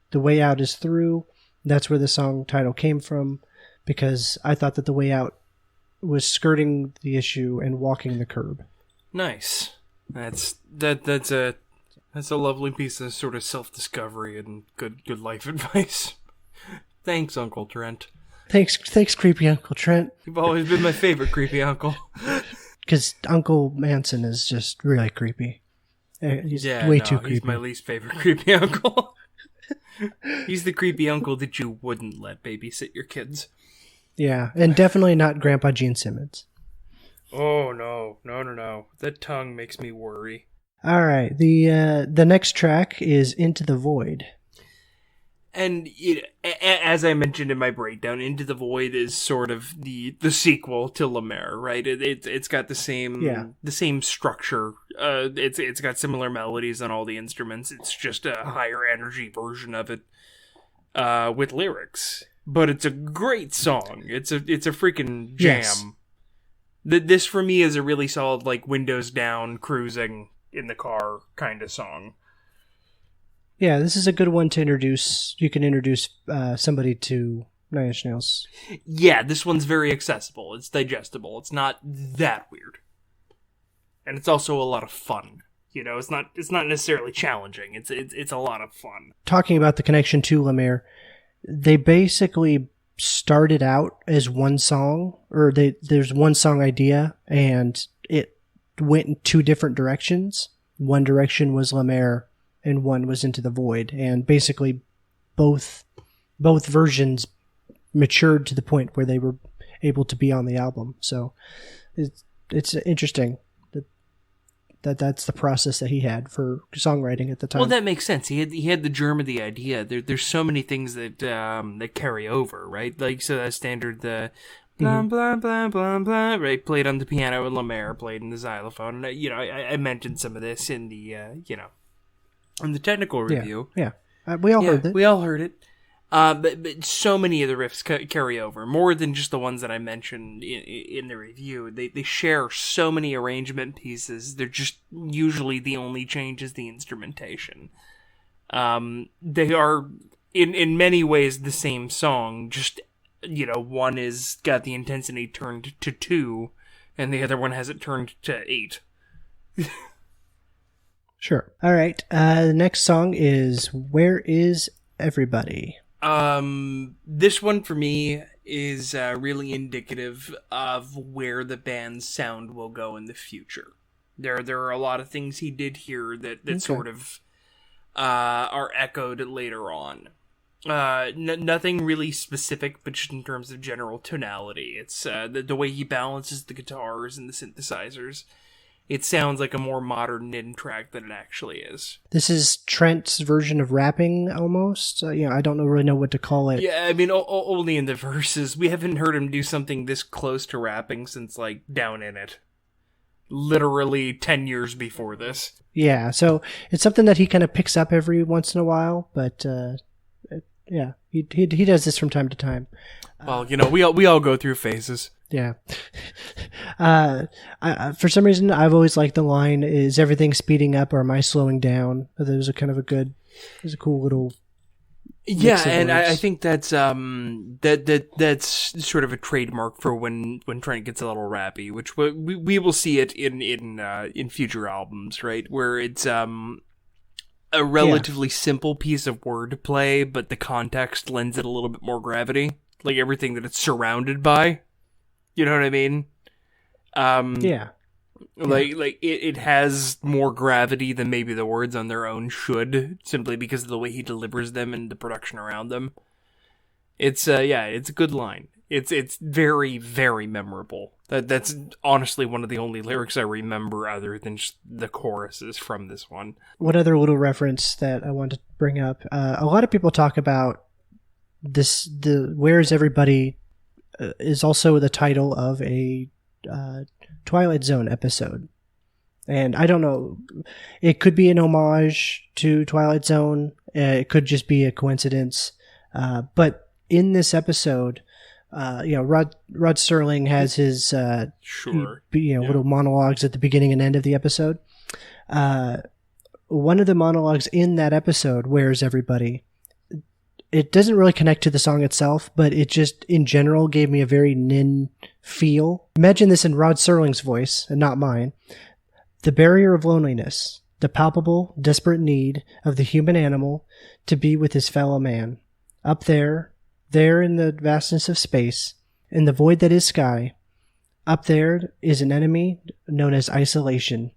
The Way Out Is Through. That's where the song title came from, because I thought that the way out was skirting the issue and walking the curb. Nice. That's a lovely piece of sort of self-discovery and good life advice. Thanks, Uncle Trent. Thanks, creepy Uncle Trent. You've always been my favorite creepy uncle. Because Uncle Manson is just really creepy. He's too creepy. He's my least favorite creepy uncle. He's the creepy uncle that you wouldn't let babysit your kids. Yeah, and definitely not Grandpa Gene Simmons. Oh, no. That tongue makes me worry. All right, the next track is Into the Void. And as I mentioned in my breakdown, Into the Void is sort of the sequel to Lemire, right? It's got the same structure. It's got similar melodies on all the instruments. It's just a higher energy version of it with lyrics. But it's a great song. It's a freaking jam. Yes. This for me is a really solid, like, windows down, cruising in the car kind of song. Yeah, this is a good one to introduce. You can introduce somebody to Nine Inch Nails. Yeah, this one's very accessible. It's digestible. It's not that weird, and it's also a lot of fun. It's not necessarily challenging. It's a lot of fun. Talking about the connection to Lemire, they basically started out as one song, or there's one song idea, and it went in two different directions. One direction was Lemire, and one was Into the Void, and basically both versions matured to the point where they were able to be on the album. So it's interesting. That's the process that he had for songwriting at the time. Well, that makes sense. He had the germ of the idea. There's so many things that that carry over, right? Like, so that standard, the blah, blah, blah, blah, blah, right? Played on the piano and Lemaire played in the xylophone. And, I mentioned some of this in the, in the technical review. Yeah. We all heard it. We all heard it. But so many of the riffs carry over, more than just the ones that I mentioned in the review. They share so many arrangement pieces. They're just usually the only change is the instrumentation. They are, in many ways, the same song, just, one is got the intensity turned to 2, and the other one has it turned to 8. Sure. All right. The next song is Where Is Everybody? This one for me is really indicative of where the band's sound will go in the future. There are a lot of things he did here that sort of are echoed later on. Nothing really specific, but just in terms of general tonality. It's the way he balances the guitars and the synthesizers. It sounds like a more modern Nin track than it actually is. This is Trent's version of rapping, almost. I don't really know what to call it. Yeah, I mean, only in the verses. We haven't heard him do something this close to rapping since, Down in It. Literally 10 years before this. Yeah, so it's something that he kind of picks up every once in a while, but he does this from time to time. Well, we all go through phases. Yeah. For some reason, I've always liked the line, "Is everything speeding up or am I slowing down?" That was a cool little. Yeah, and I think that's that's sort of a trademark for when Trent gets a little rappy, which we will see it in future albums, right? Where it's a relatively simple piece of wordplay, but the context lends it a little bit more gravity, like everything that it's surrounded by. You know what I mean? Yeah. Like it has more gravity than maybe the words on their own should, simply because of the way he delivers them and the production around them. It's it's a good line. It's very, very memorable. That's honestly one of the only lyrics I remember other than just the choruses from this one. One other little reference that I want to bring up. A lot of people talk about this, the Where's Everybody is also the title of a Twilight Zone episode. And I don't know, it could be an homage to Twilight Zone, it could just be a coincidence, but in this episode, Rod Serling has his little monologues at the beginning and end of the episode. One of the monologues in that episode, Where's Everybody? It doesn't really connect to the song itself, but it just, in general, gave me a very Nin feel. Imagine this in Rod Serling's voice, and not mine. The barrier of loneliness, the palpable, desperate need of the human animal to be with his fellow man. Up there in the vastness of space, in the void that is sky, up there is an enemy known as isolation.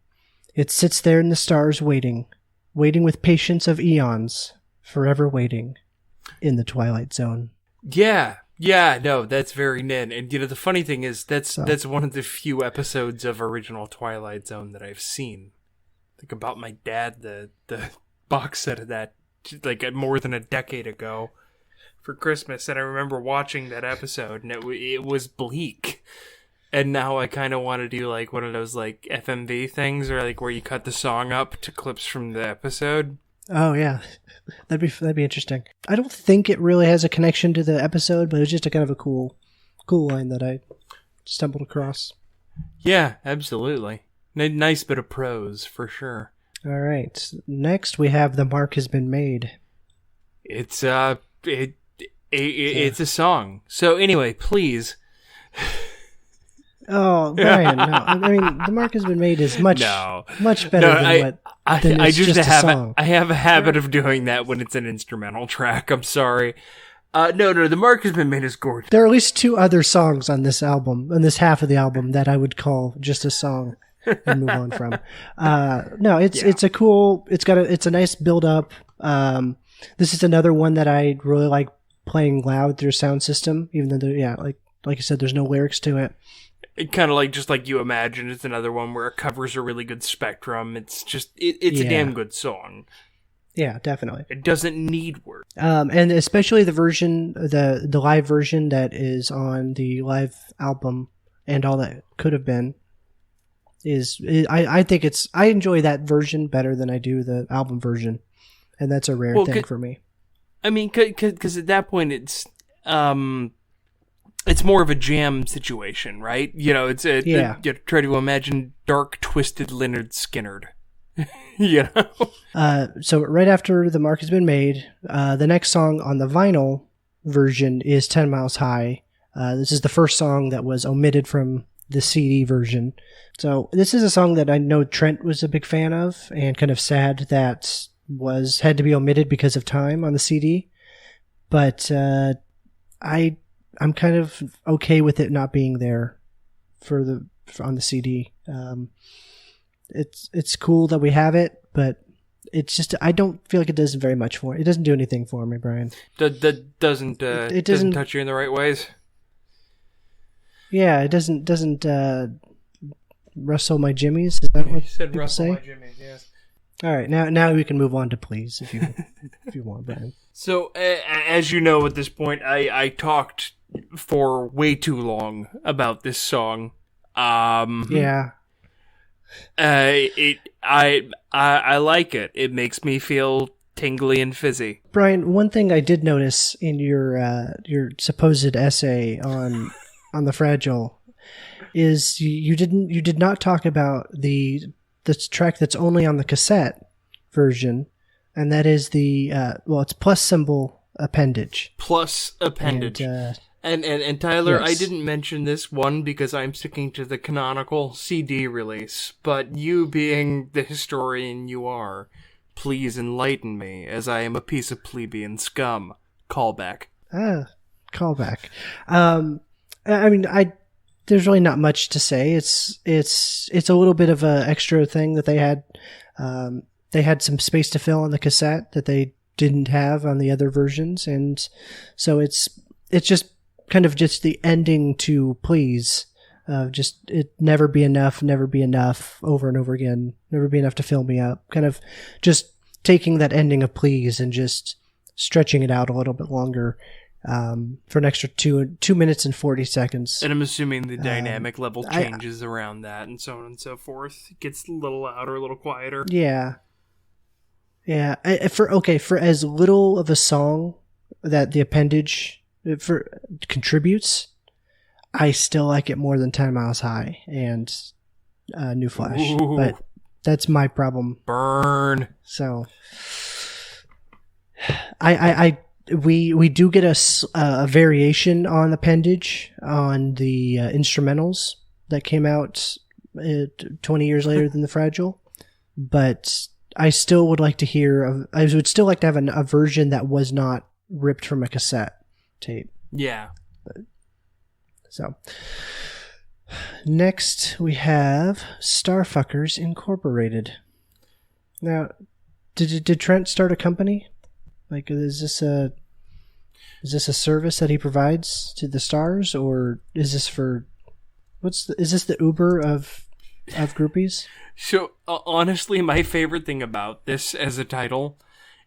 It sits there in the stars waiting with patience of eons, forever waiting. In the Twilight Zone. Yeah, no, that's very Nin. And the funny thing is that's one of the few episodes of original Twilight Zone that I've seen. Think about my dad, the box set of that more than a decade ago for Christmas, and I remember watching that episode, and it was bleak. And now I kind of want to do one of those FMV things, or where you cut the song up to clips from the episode. Oh yeah, that'd be interesting. I don't think it really has a connection to the episode, but it's just a kind of a cool line that I stumbled across. Yeah, absolutely. Nice bit of prose for sure. All right, next we have The Mark Has Been Made. It's it's a song. So anyway, please. Oh, Brian, no. I mean, The Mark Has Been Made is much better than what. I have a habit of doing that when it's an instrumental track. I'm sorry. No, The Mark Has Been Made is gorgeous. There are at least 2 other songs on this album, on this half of the album, that I would call just a song and move on from. It's a cool. It's a nice build up. This is another one that I really like playing loud through sound system, even though like I said, there's no lyrics to it. It kind of just like You Imagine. It's another one where it covers a really good spectrum. It's just it's a damn good song. Yeah, definitely. It doesn't need words. And especially the version, the live version that is on the live album, and All That Could Have Been, I think I enjoy that version better than I do the album version, and that's a rare thing for me. I mean, because at that point it's more of a jam situation, right? You know, you try to imagine dark, twisted Lynyrd Skynyrd. You know? So right after the mark has been made, the next song on the vinyl version is 10 Miles High. This is the first song that was omitted from the CD version. So this is a song that I know Trent was a big fan of, and kind of sad that had to be omitted because of time on the CD. But I'm kind of okay with it not being there on the CD. It's cool that we have it, but it's just I don't feel like it does very much for it. It doesn't do anything for me, Brian. That doesn't touch you in the right ways. Yeah, it doesn't rustle my jimmies. Is that what you said? Rustle my jimmies. Yes. All right, now we can move on to Please if you want, Brian. So as you know, at this point, I talked for way too long about this song. Yeah. I like it. It makes me feel tingly and fizzy. Brian, one thing I did notice in your supposed essay on the Fragile is you did not talk about the track that's only on the cassette version, and that is the it's plus symbol appendage. Plus appendage. And Tyler, yes. I didn't mention this one because I'm sticking to the canonical CD release, but you being the historian you are, please enlighten me, as I am a piece of plebeian scum. Callback. Callback. I mean, there's really not much to say. It's a little bit of a extra thing that they had. They had some space to fill on the cassette that they didn't have on the other versions, and so it's just kind of just the ending to Please. Just it never be enough, over and over again, never be enough to fill me up. Kind of just taking that ending of Please and just stretching it out a little bit longer for an extra 2 minutes and 40 seconds. And I'm assuming the dynamic level changes around that and so on and so forth. It gets a little louder, a little quieter. Yeah. Yeah. For as little of a song that the appendage contributes, I still like it more than 10 Miles High and New Flash. Ooh. But that's my problem. Burn. So we do get a variation on appendage on the instrumentals that came out 20 years later than the Fragile, but I still would like to hear. I would still like to have a version that was not ripped from a cassette tape. Yeah. So next we have Starfuckers Incorporated. Now, did Trent start a company? Like, is this a service that he provides to the stars, or is this for is this the Uber of groupies? So honestly, my favorite thing about this as a title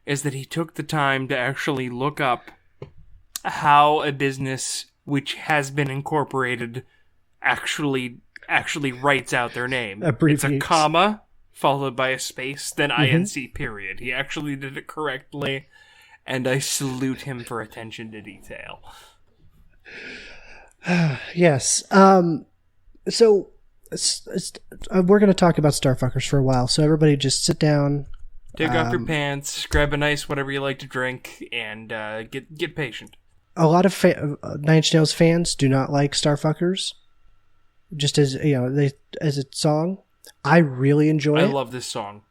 is that he took the time to actually look up how a business which has been incorporated actually writes out their name. It's a comma followed by a space, then INC period. He actually did it correctly, and I salute him for attention to detail. Yes. So we're going to talk about Starfuckers for a while, so everybody just sit down. Take off your pants, grab a nice whatever you like to drink, and get patient. A lot of Nine Inch Nails fans do not like Starfuckers, just as as a song. I really enjoy it. I love this song.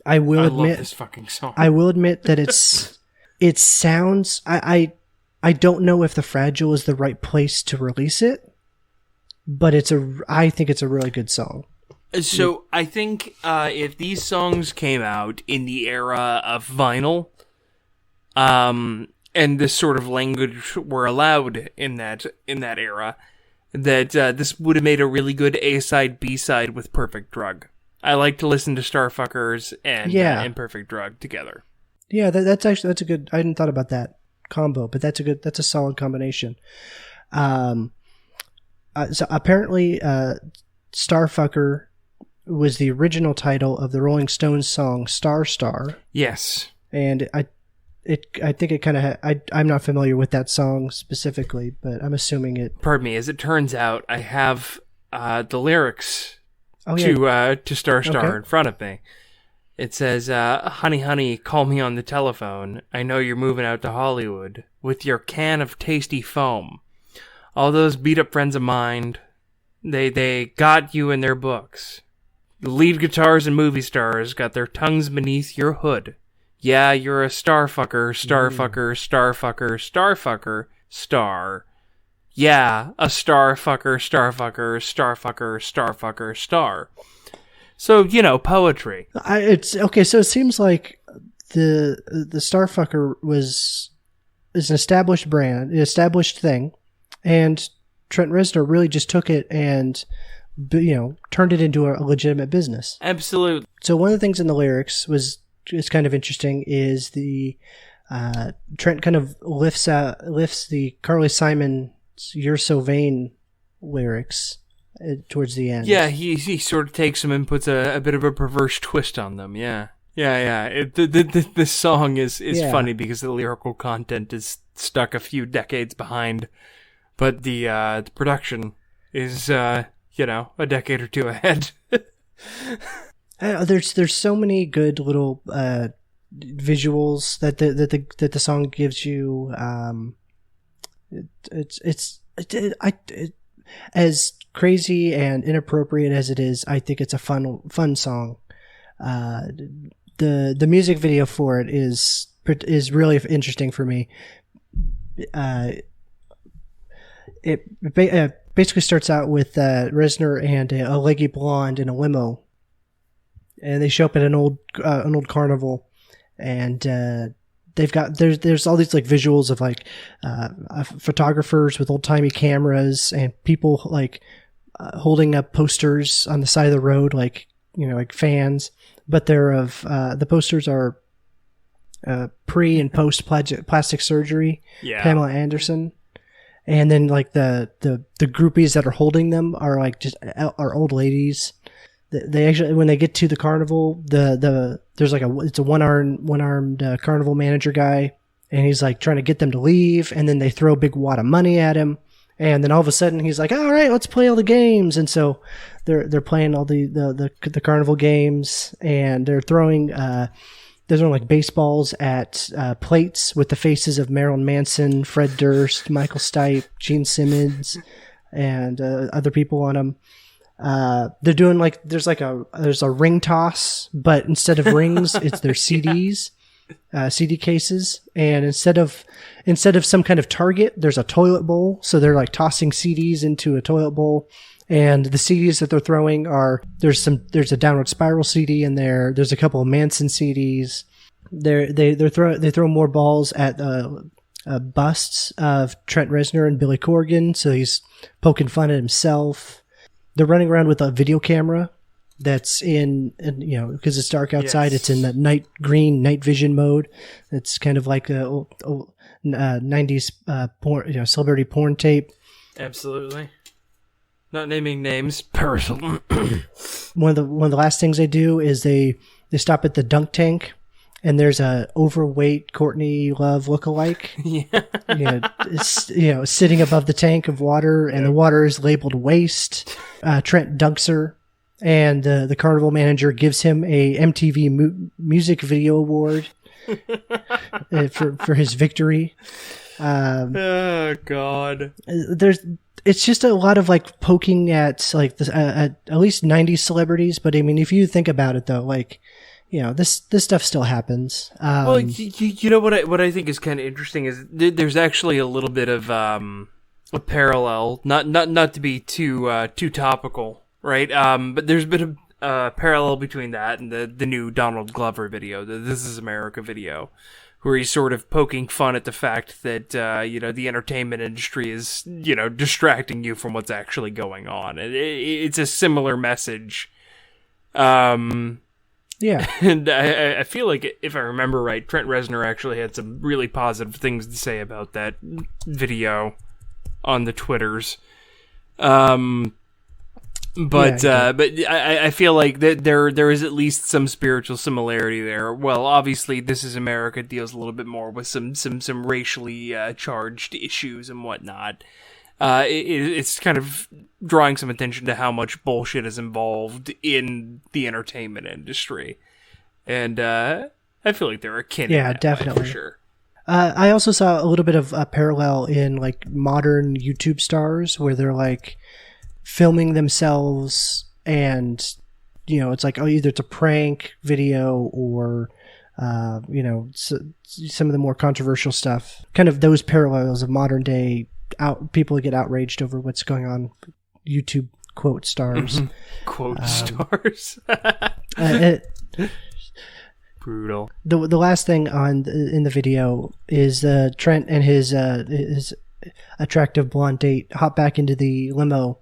I love this fucking song. I will admit that it sounds. I don't know if the Fragile is the right place to release it, but I think it's a really good song. So I think if these songs came out in the era of vinyl, and this sort of language were allowed in that era, that this would have made a really good A-side, B-side with Perfect Drug. I like to listen to Starfuckers and Perfect Drug together. Yeah, that's a good. I hadn't thought about that combo, but that's a solid combination. So apparently, Starfucker was the original title of the Rolling Stones song "Star Star." Yes, and I think it kind of. I'm not familiar with that song specifically, but I'm assuming it. Pardon me. As it turns out, I have the lyrics to Star Star in front of me. It says, "Honey, honey, call me on the telephone. I know you're moving out to Hollywood with your can of tasty foam. All those beat-up friends of mine, they got you in their books. The lead guitars and movie stars got their tongues beneath your hood. Yeah, you're a starfucker, starfucker, starfucker, starfucker, star. Yeah, a starfucker, starfucker, starfucker, starfucker, star." So, poetry. It's okay. So it seems like the Starfucker is an established brand, an established thing, and Trent Reznor really just took it and turned it into a legitimate business. Absolutely. So one of the things in the lyrics is kind of interesting is the Trent kind of lifts the Carly Simon "You're So Vain" lyrics towards the end. Yeah, he sort of takes them and puts a bit of a perverse twist on them. Yeah. This song is funny because the lyrical content is stuck a few decades behind, but the production is a decade or two ahead. There's so many good little visuals that the song gives you. As crazy and inappropriate as it is, I think it's a fun song. The music video for it is really interesting for me. It basically starts out with Reznor and a leggy blonde in a limo, and they show up at an old carnival, and there's all these like visuals of like photographers with old timey cameras and people like holding up posters on the side of the road, like fans, but they're of the posters are pre and post plastic surgery. Yeah. Pamela Anderson, and then like the groupies that are holding them are like are old ladies. They actually, when they get to the carnival, there's like it's a one-armed carnival manager guy, and he's like trying to get them to leave, and then they throw a big wad of money at him, and then all of a sudden he's like, "All right, let's play all the games," and so they're playing all the carnival games, and they're throwing like baseballs at plates with the faces of Marilyn Manson, Fred Durst, Michael Stipe, Gene Simmons, and other people on them. They're doing like there's a ring toss, but instead of rings, it's their CDs, CD cases, and instead of some kind of target, there's a toilet bowl. So they're like tossing CDs into a toilet bowl, and the CDs that they're throwing are there's a Downward Spiral CD in there. There's a couple of Manson CDs. They throw more balls at busts of Trent Reznor and Billy Corgan, so he's poking fun at himself. They're running around with a video camera that's because it's dark outside, It's in the night vision mode. It's kind of like a old 90s porn, celebrity porn tape. Absolutely. Not naming names. Personal. One of the last things they do is they stop at the dunk tank, and there's a overweight Courtney Love lookalike. Sitting above the tank of water, and the water is labeled waste. Trent dunks her, and the carnival manager gives him a MTV Music Video Award for his victory. Oh God! It's just a lot of like poking at like at least 90s celebrities, but I mean, if you think about it though, like. This stuff still happens. Well, you know what I think is kind of interesting is there's actually a little bit of a parallel, not to be too topical, right? But there's a bit of parallel between that and the new Donald Glover video, the This Is America video, where he's sort of poking fun at the fact that, the entertainment industry is, distracting you from what's actually going on. And it's a similar message. Yeah. And I feel like, if I remember right, Trent Reznor actually had some really positive things to say about that video on the Twitters. But I feel like that there is at least some spiritual similarity there. Well, obviously, This Is America deals a little bit more with some racially charged issues and whatnot. It's kind of drawing some attention to how much bullshit is involved in the entertainment industry, and I feel like they're akin. Yeah, in that definitely. way, for sure. I also saw a little bit of a parallel in like modern YouTube stars where they're like filming themselves, and it's like, oh, either it's a prank video or some of the more controversial stuff. Kind of those parallels of modern day. People get outraged over what's going on. YouTube quote stars. Quote stars. Brutal. The last thing in the video is Trent and his attractive blonde date hop back into the limo,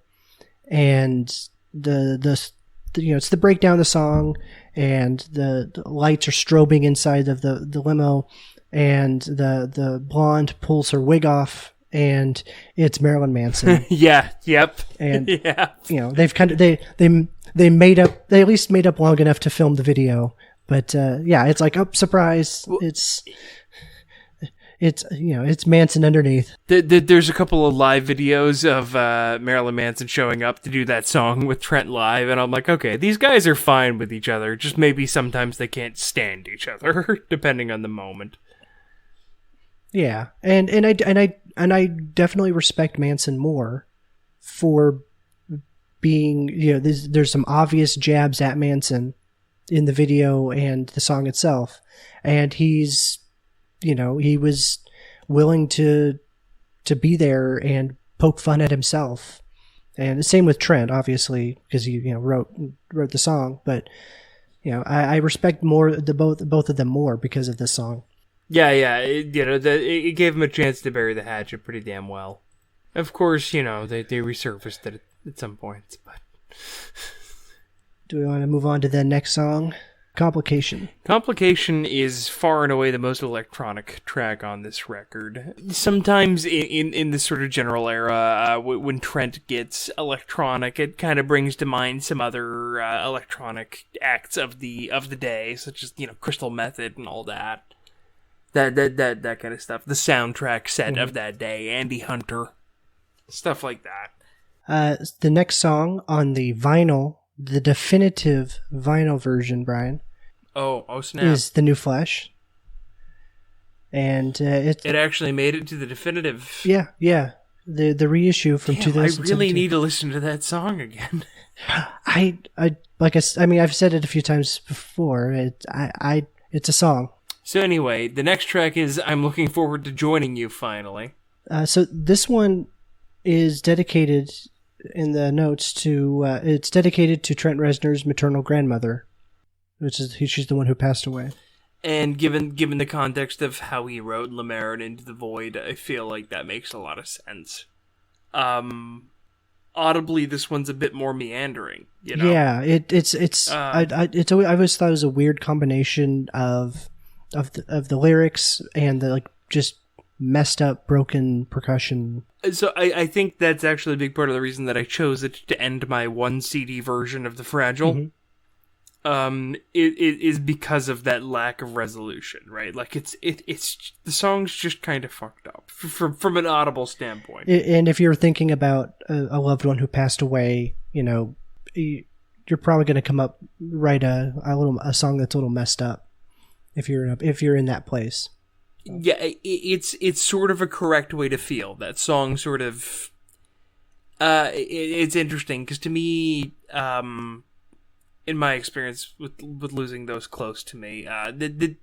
and it's the breakdown of the song, and the lights are strobing inside of the limo, and the blonde pulls her wig off. And it's Marilyn Manson. Yeah. Yep. And yeah. They've kind of they made up. They at least made up long enough to film the video. But it's like, oh, surprise! It's Manson underneath. There's a couple of live videos of Marilyn Manson showing up to do that song with Trent live, and I'm like, okay, these guys are fine with each other. Just maybe sometimes they can't stand each other, depending on the moment. Yeah, and I definitely respect Manson more for being, there's some obvious jabs at Manson in the video and the song itself, and he's, he was willing to be there and poke fun at himself, and the same with Trent, obviously, because he wrote the song, but I respect more both of them more because of this song. Yeah, it gave him a chance to bury the hatchet pretty damn well. Of course, they resurfaced it at some points, but... Do we want to move on to the next song? Complication. Complication is far and away the most electronic track on this record. Sometimes in this sort of general era, when Trent gets electronic, it kind of brings to mind some other electronic acts of the day, such as, Crystal Method and all that. That kind of stuff. The soundtrack set of that day, Andy Hunter, stuff like that. The next song on the vinyl, the definitive vinyl version, Brian. Oh snap! Is The New Flesh, and it actually made it to the definitive. Yeah. The reissue from 2017. I really need to listen to that song again. I've said it a few times before. It's a song. So anyway, the next track is I'm Looking Forward to Joining You, finally. So this one is dedicated in the notes to, it's dedicated to Trent Reznor's maternal grandmother, she's the one who passed away. And given the context of how he wrote Le Marin Into the Void, I feel like that makes a lot of sense. Audibly, this one's a bit more meandering, Yeah, I always thought it was a weird combination of the lyrics and the just messed up broken percussion. So I think that's actually a big part of the reason that I chose it to end my one CD version of The Fragile. Mm-hmm. It is because of that lack of resolution, right? Like it's the song's just kind of fucked up from an audible standpoint. And if you're thinking about a loved one who passed away, you're probably going to write a song that's a little messed up. If you're in that place. Yeah, it's sort of a correct way to feel. That song sort of... it's interesting, because to me, in my experience with losing those close to me,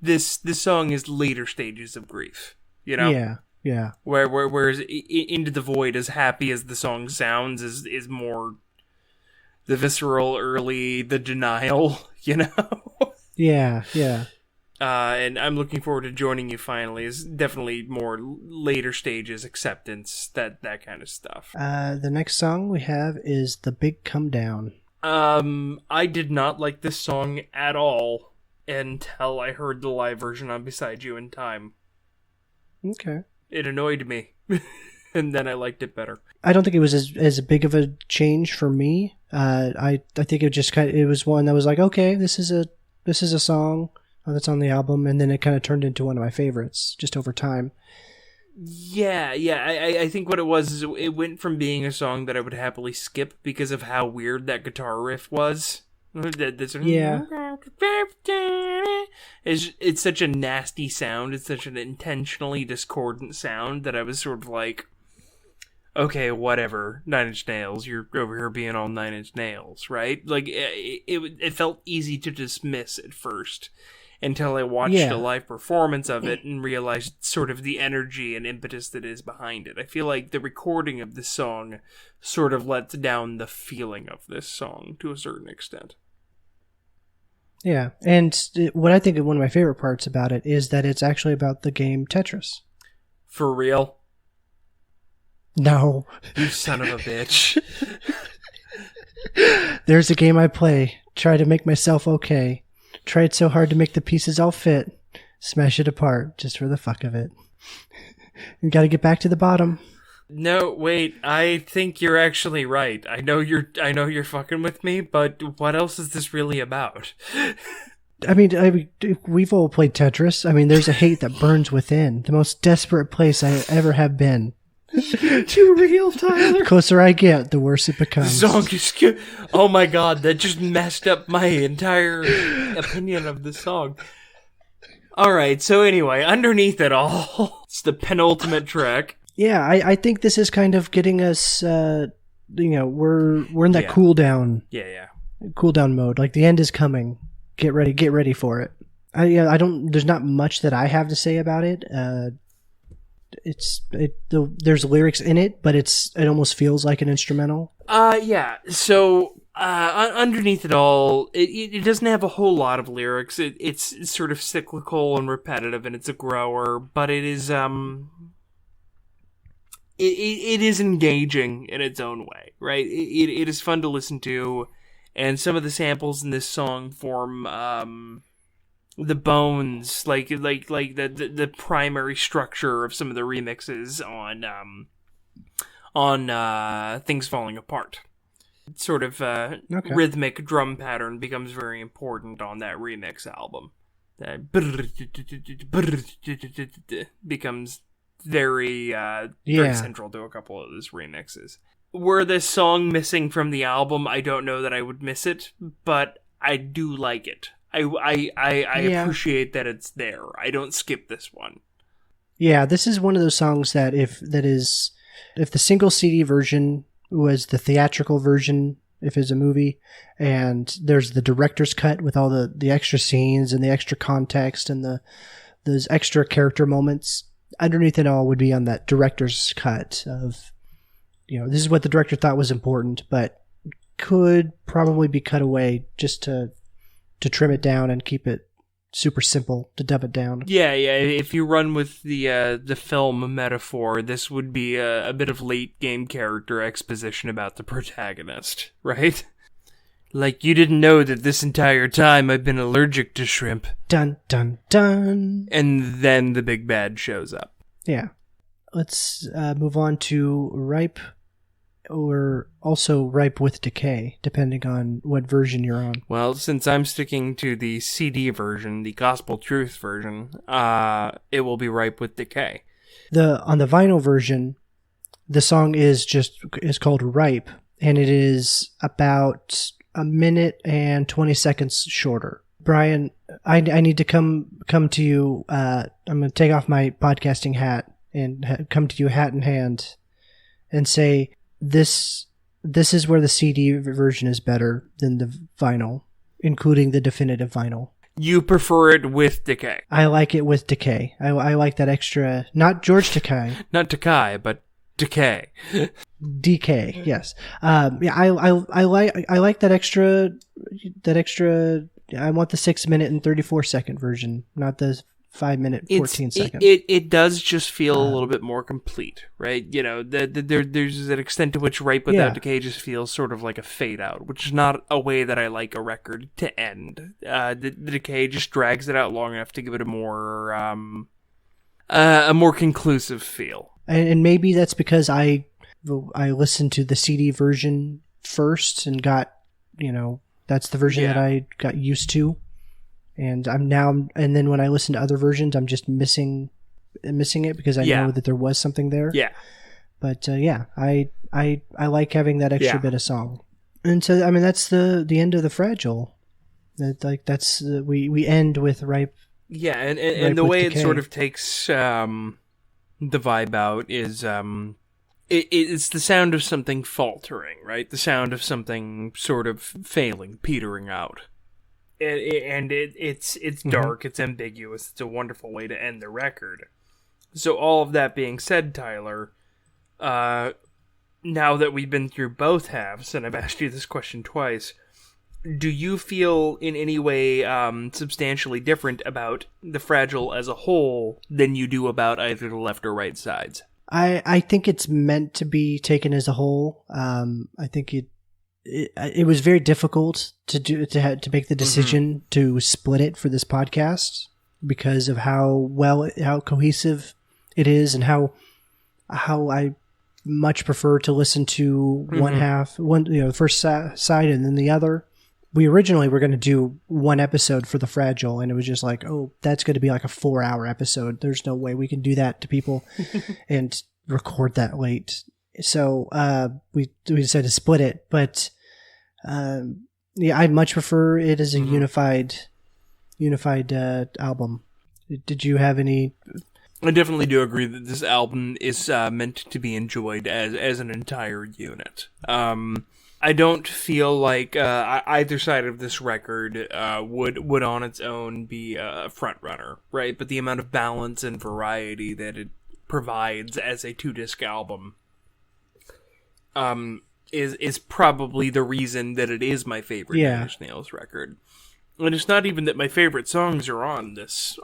this song is later stages of grief, Yeah. Whereas Into the Void, as happy as the song sounds, is more the visceral, early, the denial, Yeah. And I'm looking forward to joining you finally. It's definitely more later stages, acceptance, that kind of stuff. The next song we have is The Big Come Down. I did not like this song at all until I heard the live version on Beside You in Time. Okay. It annoyed me. And then I liked it better. I don't think it was as big of a change for me. I think it just it was one that was like, okay, this is a song that's on the album, and then it kind of turned into one of my favorites just over time. Yeah. I think what it was is it went from being a song that I would happily skip because of how weird that guitar riff was. Yeah. It's such a nasty sound. It's such an intentionally discordant sound that I was sort of like, okay, whatever, Nine Inch Nails, you're over here being all Nine Inch Nails, right? Like, it felt easy to dismiss at first, until I watched a live performance of it and realized sort of the energy and impetus that is behind it. I feel like the recording of this song sort of lets down the feeling of this song to a certain extent. Yeah, and what I think one of my favorite parts about it is that it's actually about the game Tetris. For real? No. You son of a bitch. There's a game I play. Try to make myself okay. Tried so hard to make the pieces all fit. Smash it apart just for the fuck of it. You gotta get back to the bottom. No, wait, I think you're actually right. I know you're fucking with me, but what else is this really about? I mean, we've all played Tetris. I mean, there's a hate that burns within. The most desperate place I ever have been. Too real, Tyler. The closer I get, the worse it becomes. The song is good. Oh my god, that just messed up my entire opinion of the song. Alright, so anyway, underneath it all, it's the penultimate track. Yeah, I think this is kind of getting us, we're in that cool down. Yeah. Cool down mode. Like, the end is coming. Get ready for it. There's not much that I have to say about it. There's lyrics in it, but it almost feels like an instrumental. Yeah. So underneath it all, it doesn't have a whole lot of lyrics. It's sort of cyclical and repetitive, and it's a grower, but it is it is engaging in its own way, right? It is fun to listen to, and some of the samples in this song form the bones, like the primary structure of some of the remixes on Things Falling Apart. Sort of rhythmic drum pattern becomes very important on that remix album. That becomes very central to a couple of those remixes. Were this song missing from the album, I don't know that I would miss it, but I do like it. I appreciate that it's there. I don't skip this one. Yeah, this is one of those songs that if the single CD version was the theatrical version, if it's a movie, and there's the director's cut with all the extra scenes and the extra context and those extra character moments, underneath it all would be on that director's cut of, this is what the director thought was important, but could probably be cut away just to trim it down and keep it super simple, to dumb it down. Yeah. If you run with the film metaphor, this would be a bit of late game character exposition about the protagonist, right? Like, you didn't know that this entire time I've been allergic to shrimp. Dun, dun, dun. And then the big bad shows up. Yeah. Let's move on to Ripe, or also Ripe with Decay, depending on what version you're on. Well, since I'm sticking to the CD version, the Gospel Truth version, it will be Ripe with Decay. On the vinyl version, the song is called Ripe, and it is about a minute and 20 seconds shorter. Brian, I need to come to you. I'm going to take off my podcasting hat and come to you hat in hand and say, This is where the CD version is better than the vinyl, including the definitive vinyl. You prefer it with Decay. I like it with Decay. I like that extra, not George Takei. Not Takei, but Decay. DK, yes. I like that extra I want the 6-minute and 34-second version, not the 5-minute, 14-second. It does just feel a little bit more complete, right? You know, there's an extent to which Right Without Decay just feels sort of like a fade out, which is not a way that I like a record to end. The Decay just drags it out long enough to give it a more conclusive feel. And maybe that's because I listened to the CD version first and got, that's the version that I got used to. And and then when I listen to other versions, I'm just missing it because I know that there was something there. Yeah. But I like having that extra bit of song. And so, I mean, that's the end of the Fragile. We end with Ripe. Yeah, and the way Decay. It sort of takes the vibe out is it's the sound of something faltering, right? The sound of something sort of failing, petering out. And it's dark, it's ambiguous, it's a wonderful way to end the record. So all of that being said, Tyler, now that we've been through both halves, and I've asked you this question twice, do you feel in any way substantially different about the Fragile as a whole than you do about either the left or right sides? I think it's meant to be taken as a whole. I think it was very difficult to make the decision to split it for this podcast because of how cohesive it is and how I much prefer to listen to the first side and then the other. We originally were going to do one episode for the Fragile, and it was just like, oh, that's going to be like a 4-hour episode. There's no way we can do that to people and record that late. So we decided to split it, but I much prefer it as a unified album. Did you have any? I definitely do agree that this album is meant to be enjoyed as an entire unit. I don't feel like either side of this record would on its own be a front runner, right? But the amount of balance and variety that it provides as a 2-disc album is probably the reason that it is my favorite Nine Inch Nails record. And it's not even that my favorite songs are on this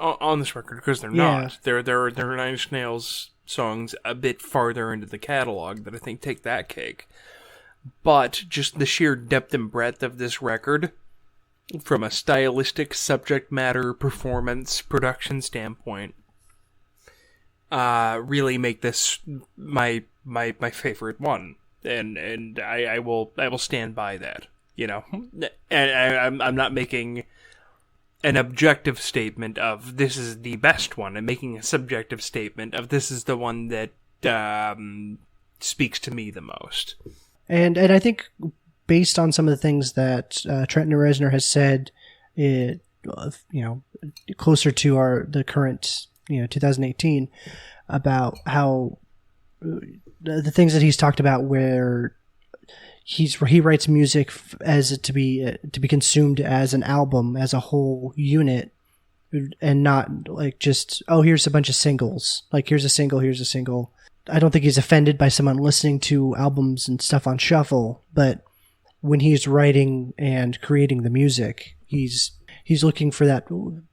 record, because they're not. There are Nine Inch Nails songs a bit farther into the catalog that I think take that cake. But just the sheer depth and breadth of this record, from a stylistic, subject matter, performance, production standpoint, really make this my favorite one. And I will stand by that, and I'm not making an objective statement of this is the best one. I'm making a subjective statement of this is the one that speaks to me the most. And I think based on some of the things that Trent Reznor has said, closer to the current 2018, about how the things that he's talked about where he writes music as to be consumed as an album, as a whole unit, and not like just, oh, here's a bunch of singles, like here's a single. I don't think he's offended by someone listening to albums and stuff on shuffle, but when he's writing and creating the music, he's looking for that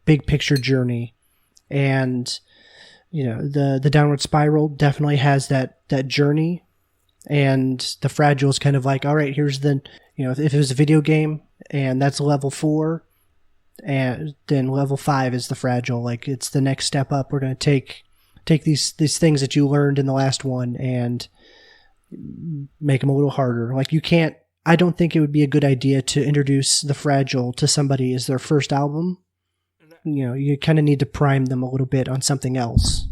big picture journey. And the Downward Spiral definitely has that journey, and the Fragile is kind of like, all right, here's the, if it was a video game and that's level 4, and then level 5 is the Fragile, like it's the next step up. We're going to take these things that you learned in the last one and make them a little harder. Like I don't think it would be a good idea to introduce the Fragile to somebody as their first album. You kind of need to prime them a little bit on something else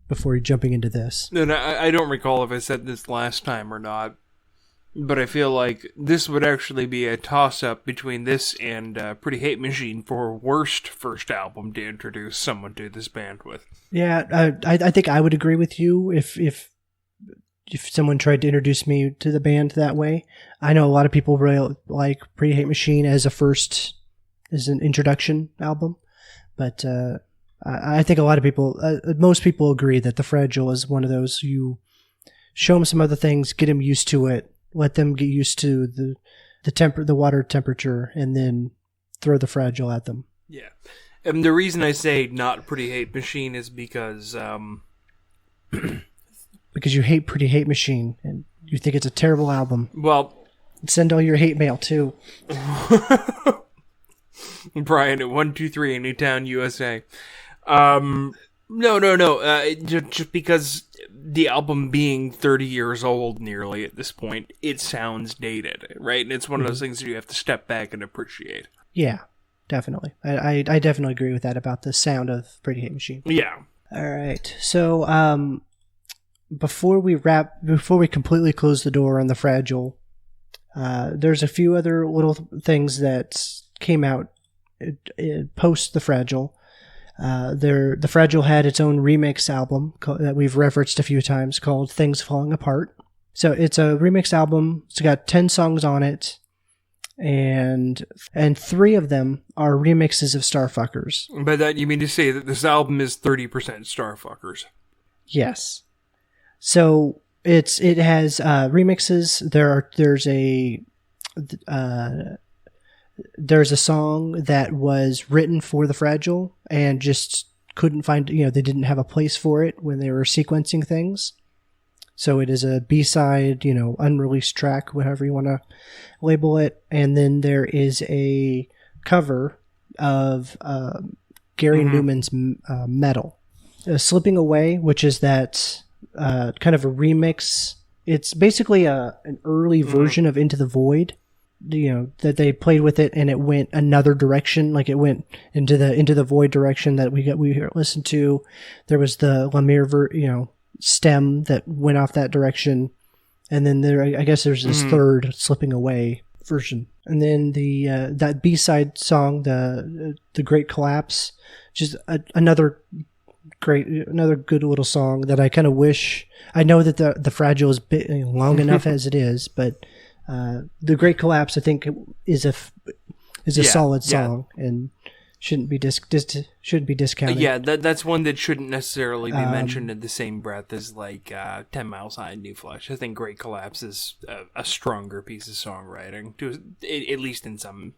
before you're jumping into this. No, I don't recall if I said this last time or not, but I feel like this would actually be a toss-up between this and Pretty Hate Machine for worst first album to introduce someone to this band with. Yeah, I think I would agree with you if someone tried to introduce me to the band that way. I know a lot of people really like Pretty Hate Machine as an introduction album, but I think a lot of people, most people agree that the Fragile is one of those, you show them some other things, get them used to it, let them get used to the water temperature, and then throw the Fragile at them. Yeah. And the reason I say not Pretty Hate Machine is because because you hate Pretty Hate Machine and you think it's a terrible album. Well, send all your hate mail too. Brian at 123 in Newtown, USA. No. Just because the album being 30 years old nearly at this point, it sounds dated, right? And it's one of those things that you have to step back and appreciate. Yeah, definitely. I definitely agree with that about the sound of Pretty Hate Machine. Yeah. All right. So, before we completely close the door on the Fragile, there's a few other little things that came out post the Fragile. The Fragile had its own remix album that we've referenced a few times called Things Falling Apart. So it's a remix album. It's got 10 songs on it, and 3 of them are remixes of Starfuckers. By that you mean to say that this album is 30% Starfuckers? Yes. So it has remixes. There's a song that was written for the Fragile and just couldn't find, they didn't have a place for it when they were sequencing things. So it is a B-side, unreleased track, whatever you want to label it. And then there is a cover of Gary Newman's Metal. Slipping Away, which is that kind of a remix. It's basically an early version of Into the Void. That they played with it and it went another direction, like it went into the Void direction that we listened to. There was the Lemire stem that went off that direction, and then I guess there's this third Slipping Away version, and then the that B-side song, the Great Collapse, just another good little song that I kind of wish. I know that the Fragile is long enough as it is, but the Great Collapse, I think, is a solid song and shouldn't be discounted. Yeah, that's one that shouldn't necessarily be mentioned in the same breath as 10 Miles High and New Flesh. I think Great Collapse is a stronger piece of songwriting, at least in some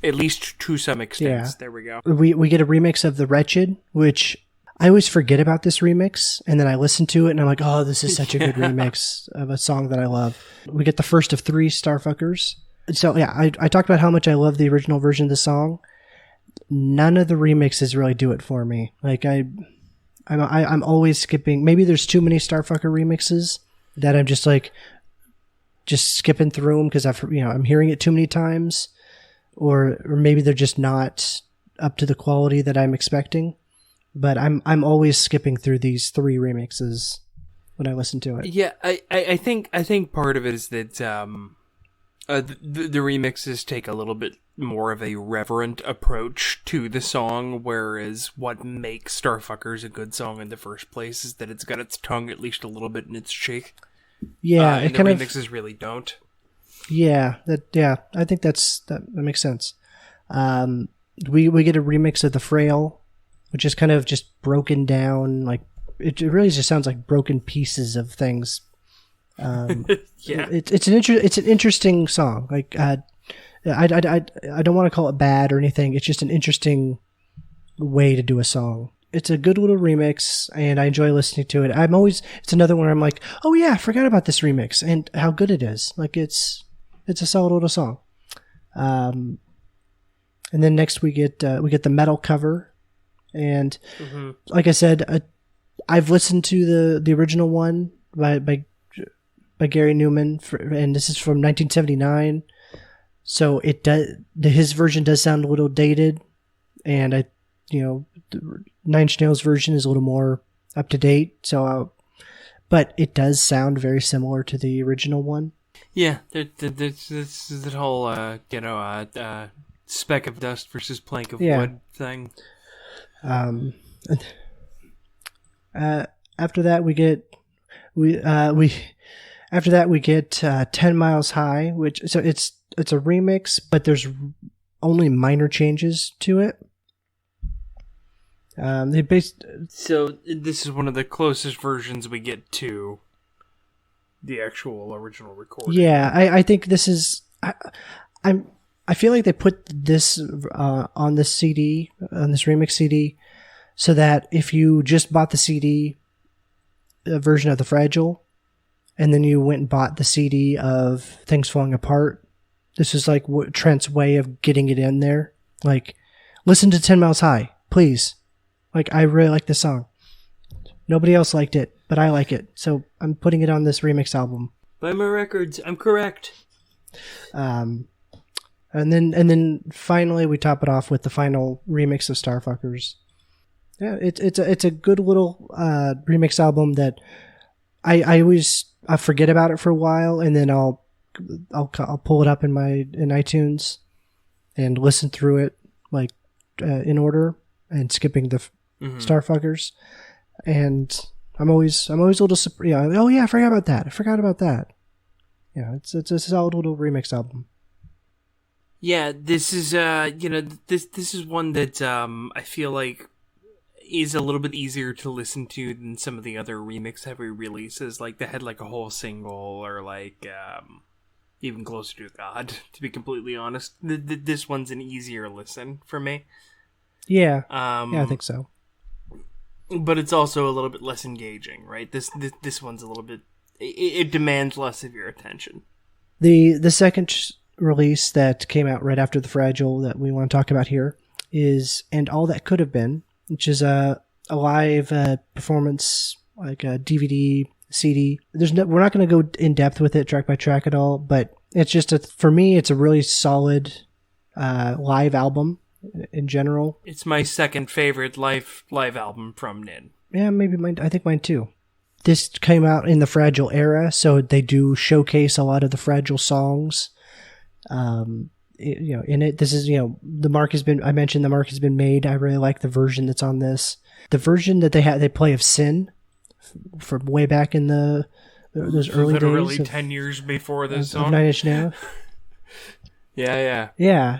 at least to some extent. Yeah. There we go. We get a remix of The Wretched, which I always forget about this remix, and then I listen to it, and I'm like, oh, this is such a good remix of a song that I love. We get the first of 3 Starfuckers. So, yeah, I talked about how much I love the original version of the song. None of the remixes really do it for me. I'm always skipping. Maybe there's too many Starfucker remixes that I'm just skipping through them because I'm hearing it too many times, or maybe they're just not up to the quality that I'm expecting. But I'm always skipping through these 3 remixes when I listen to it. Yeah, I think part of it is that the remixes take a little bit more of a reverent approach to the song, whereas what makes Starfuckers a good song in the first place is that it's got its tongue at least a little bit in its cheek. Yeah, and the remixes really don't. Yeah, I think that makes sense. We get a remix of The Frail, which is kind of just broken down, it really just sounds like broken pieces of things. Yeah, it's an interesting song. I don't want to call it bad or anything. It's just an interesting way to do a song. It's a good little remix, and I enjoy listening to it. It's another one where I'm like, oh yeah, I forgot about this remix and how good it is. It's a solid little song. And then next we get the Metal cover. And like I said, I've listened to the original one by Gary Newman, and this is from 1979. So his version does sound a little dated, and the Nine Inch Nails version is a little more up to date. So, but it does sound very similar to the original one. Yeah, there's that whole speck of dust versus plank of wood thing. After that we get 10 Miles High, which it's a remix, but there's only minor changes to it. So this is one of the closest versions we get to the actual original recording. Yeah, I think this is. I feel like they put this on this CD, on this remix CD, so that if you just bought the CD version of The Fragile, and then you went and bought the CD of Things Falling Apart, this is like Trent's way of getting it in there. Like, listen to 10 Miles High, please. Like, I really like this song. Nobody else liked it, but I like it, so I'm putting it on this remix album. Buy my records. I'm correct. And then finally we top it off with the final remix of Starfuckers. Yeah, it's a good little remix album that I forget about it for a while, and then I'll pull it up in iTunes and listen through it like in order and skipping the Starfuckers. And I'm always a little surprised. Oh yeah, I forgot about that. Yeah, it's a solid little remix album. Yeah, this is this is one that I feel like is a little bit easier to listen to than some of the other remix heavy releases, like that had like a whole single or like even Closer to God. To be completely honest, this one's an easier listen for me. Yeah, yeah, I think so. But it's also a little bit less engaging, right? This one's a little bit. It demands less of your attention. The second release that came out right after The Fragile that we want to talk about here is And All That Could Have Been, which is a live performance, like a DVD, CD. We're not going to go in depth with it track by track at all, but it's just for me, it's a really solid live album in general. It's my second favorite live album from Nin. Yeah, maybe mine. I think mine too. This came out in the Fragile era, so they do showcase a lot of the Fragile songs. In it, this is, the mark has been, I mentioned the mark has been made. I really like the version that's on this. The version that they play of Sin from way back in those early literally days. 10 years before this song. Of 9 Inch Nails. Yeah.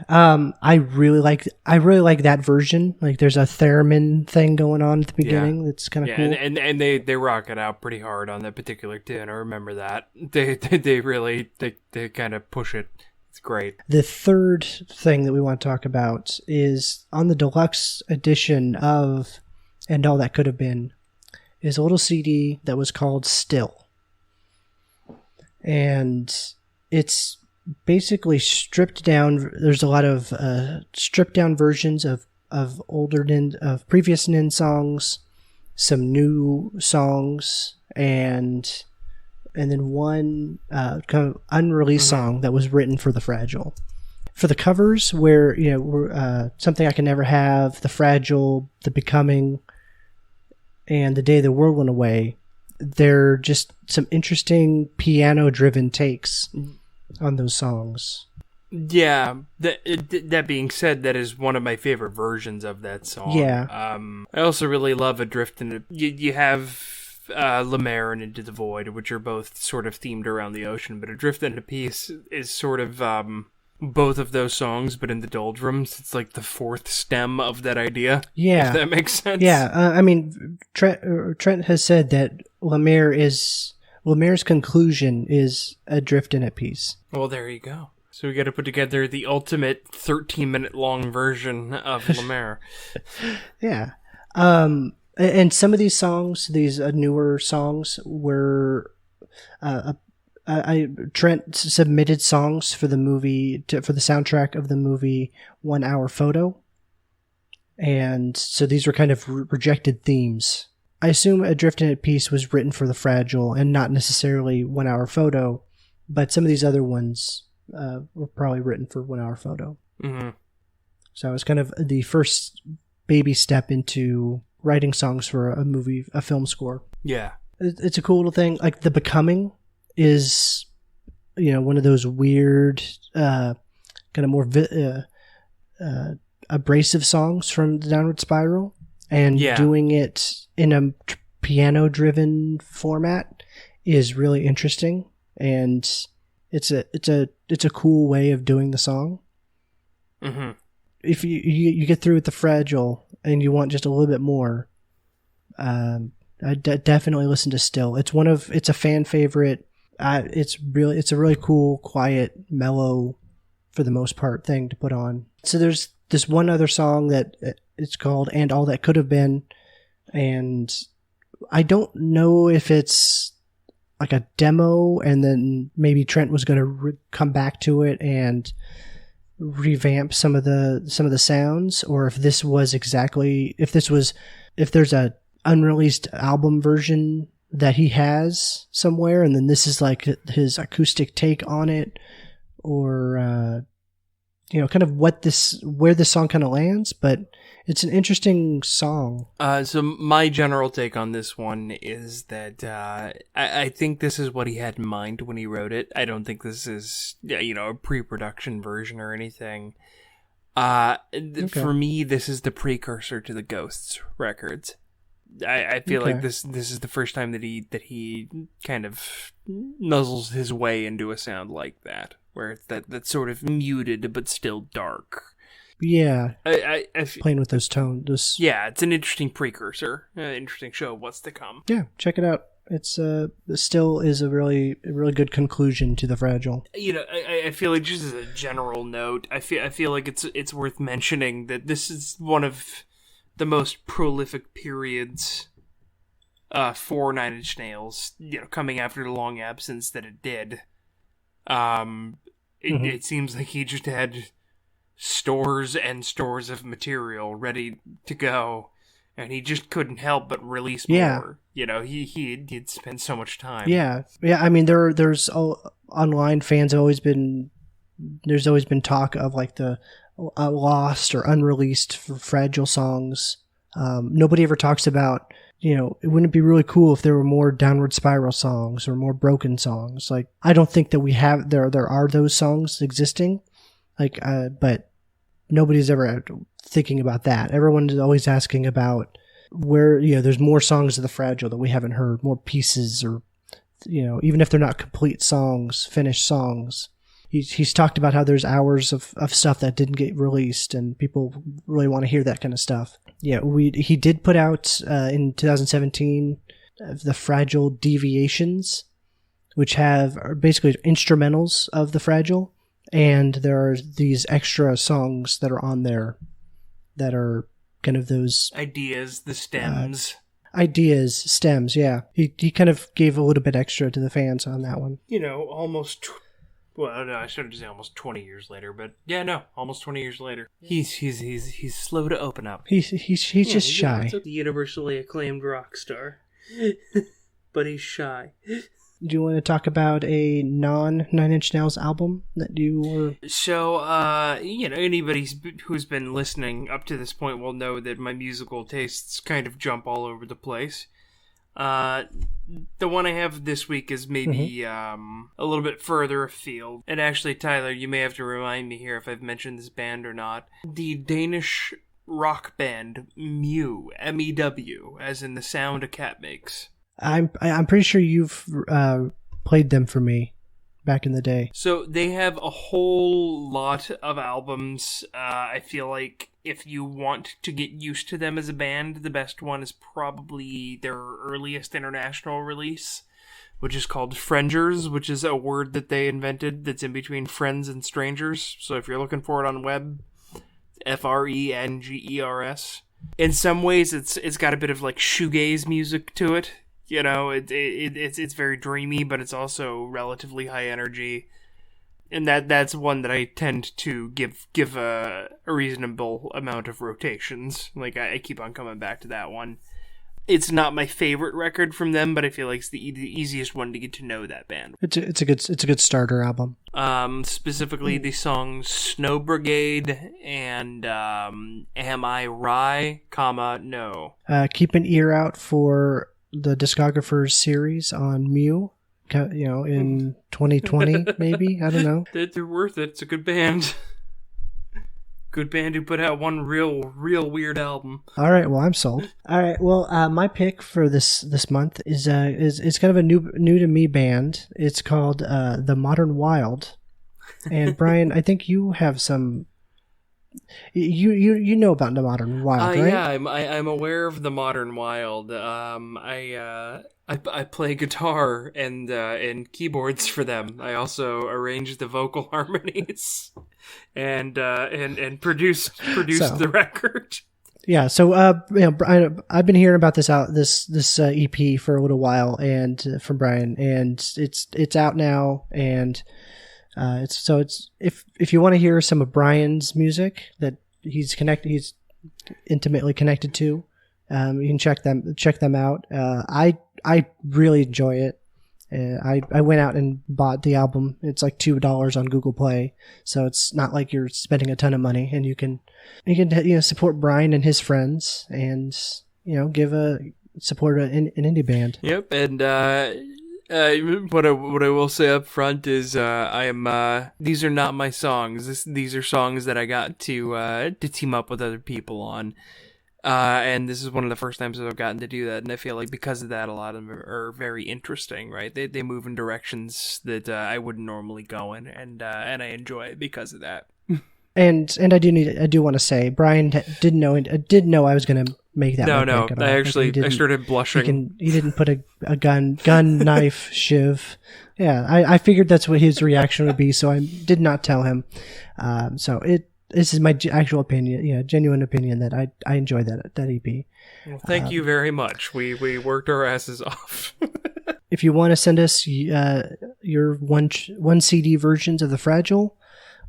I really like that version. Like, there's a theremin thing going on at the beginning. That's kind of cool. And they rock it out pretty hard on that particular tune. I remember that. They really kind of push it. It's great. The third thing that we want to talk about is on the deluxe edition of And All That Could Have Been is a little CD that was called Still. And it's basically stripped down. There's a lot of stripped down versions of previous Nin songs, some new songs, and then one kind of unreleased song that was written for The Fragile. For the covers, where Something I Can Never Have, The Fragile, The Becoming, and The Day the World Went Away, they're just some interesting piano-driven takes on those songs. Yeah, that being said, that is one of my favorite versions of that song. Yeah. I also really love Adrift in it. You have La Mer and Into the Void, which are both sort of themed around the ocean, but Adrift into Peace is sort of both of those songs, but in the doldrums. It's like the fourth stem of that idea. Yeah. If that makes sense. Yeah, Trent has said that La Mer's conclusion is Adrift and at Peace. Well, there you go. So we got to put together the ultimate 13-minute long version of La Mer. Yeah. And some of these songs, these newer songs, were Trent submitted songs for the movie for the soundtrack of the movie 1 Hour Photo, and so these were kind of rejected themes. I assume Adrift and at Peace was written for The Fragile and not necessarily 1 Hour Photo, but some of these other ones were probably written for 1 Hour Photo. Mm-hmm. So it's kind of the first baby step into writing songs for a film score. Yeah. It's a cool little thing. Like The Becoming is, one of those weird, kind of more abrasive songs from the Downward Spiral, and doing it in a piano-driven format is really interesting, and it's a cool way of doing the song. Mm-hmm. If you get through with The Fragile and you want just a little bit more, I definitely listen to Still. It's a fan favorite. It's a really cool, quiet, mellow for the most part, thing to put on. So there's this one other song that it's called And All That Could Have Been, and I don't know if it's like a demo and then maybe Trent was going to come back to it and revamp some of the sounds, or if this was if there's a unreleased album version that he has somewhere and then this is like his acoustic take on it, or kind of where this song kind of lands. But it's an interesting song. So my general take on this one is that I think this is what he had in mind when he wrote it. I don't think this is a pre-production version or anything. Okay. For me, this is the precursor to the Ghosts records. I feel like this is the first time that he kind of nuzzles his way into a sound like that, where it's that sort of muted but still dark. Yeah, I playing with those tones. Yeah, it's an interesting precursor, interesting show of what's to come. Yeah, check it out. It's it still is a really good conclusion to the Fragile. I feel like just as a general note, I feel like it's worth mentioning that this is one of the most prolific periods for Nine Inch Nails. Coming after the long absence that it did. It seems like he just had stores and stores of material ready to go, and he just couldn't help but release more. He'd spent so much time. Yeah. I mean, there's online fans have always been. There's always been talk of like the lost or unreleased Fragile songs. Nobody ever talks about. Wouldn't it be really cool if there were more Downward Spiral songs or more Broken songs? Like, I don't think that we have there are those songs existing. Like, but nobody's ever thinking about that. Everyone is always asking about where, there's more songs of the Fragile that we haven't heard, more pieces, or, even if they're not complete songs, finished songs. He's talked about how there's hours of stuff that didn't get released, and people really want to hear that kind of stuff. Yeah, he did put out in 2017 the Fragile Deviations, which are basically instrumentals of the Fragile. And there are these extra songs that are on there that are kind of those... Ideas, the stems. Stems, yeah. He kind of gave a little bit extra to the fans on that one. Almost... Well, no, I started to say almost 20 years later, but yeah, no, almost 20 years later. He's slow to open up. He's just shy. The universally acclaimed rock star. But he's shy. Do you want to talk about a non-Nine Inch Nails album that you were... So, anybody who's been listening up to this point will know that my musical tastes kind of jump all over the place. The one I have this week is maybe a little bit further afield. And actually, Tyler, you may have to remind me here if I've mentioned this band or not. The Danish rock band Mew, M-E-W, as in the sound a cat makes. I'm pretty sure you've played them for me back in the day. So they have a whole lot of albums. I feel like if you want to get used to them as a band, the best one is probably their earliest international release, which is called Frengers, which is a word that they invented that's in between friends and strangers. So if you're looking for it on web, Frengers. In some ways, it's got a bit of like shoegaze music to it. It's very dreamy, but it's also relatively high energy, and that's one that I tend to give a reasonable amount of rotations. Like I keep on coming back to that one. It's not my favorite record from them, but I feel like it's the easiest one to get to know that band. It's a good starter album. Specifically the songs Snow Brigade and Am I Rye, No. Keep an ear out for the Discographers series on Mew, in 2020, maybe. I don't know. They're worth it. It's a good band. Good band who put out one real weird album. All right, well, I'm sold. All right, well, my pick for this month is kind of a new to me band. It's called The Modern Wild. And Brian, I think you have some You know about the Modern Wild, right? Yeah, I'm aware of the Modern Wild. I play guitar and keyboards for them. I also arrange the vocal harmonies and produce the record. Yeah, so I've been hearing about this EP for a little while, and from Brian, and it's out now, and it's if you want to hear some of Brian's music that he's intimately connected to, you can check them out. I really enjoy it. I went out and bought the album. It's like $2 on Google Play, so it's not like you're spending a ton of money, and you can support Brian and his friends, and support an indie band. Yep, and what I will say up front is these are not my songs. These are songs that I got to team up with other people on. And this is one of the first times that I've gotten to do that, and I feel like because of that, a lot of them are very interesting, right? They move in directions that I wouldn't normally go in, and I enjoy it because of that. And I do want to say, Brian didn't know I was going to make that. No, I started blushing. He didn't put a gun, knife, shiv. Yeah, I figured that's what his reaction would be, so I did not tell him. This is my actual opinion, genuine opinion that I enjoy that EP. Well, thank you very much. We worked our asses off. If you want to send us your one CD versions of The Fragile,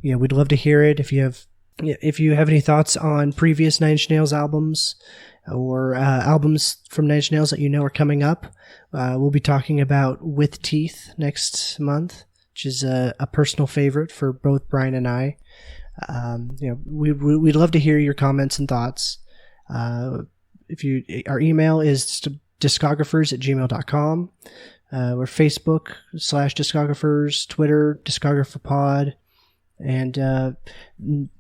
we'd love to hear it. If you have any thoughts on previous Nine Inch Nails albums or albums from Nine Inch Nails that are coming up, we'll be talking about With Teeth next month, which is a personal favorite for both Brian and I. We'd love to hear your comments and thoughts. Our email is discographers@gmail.com. We're Facebook /discographers, Twitter, discographerpod, and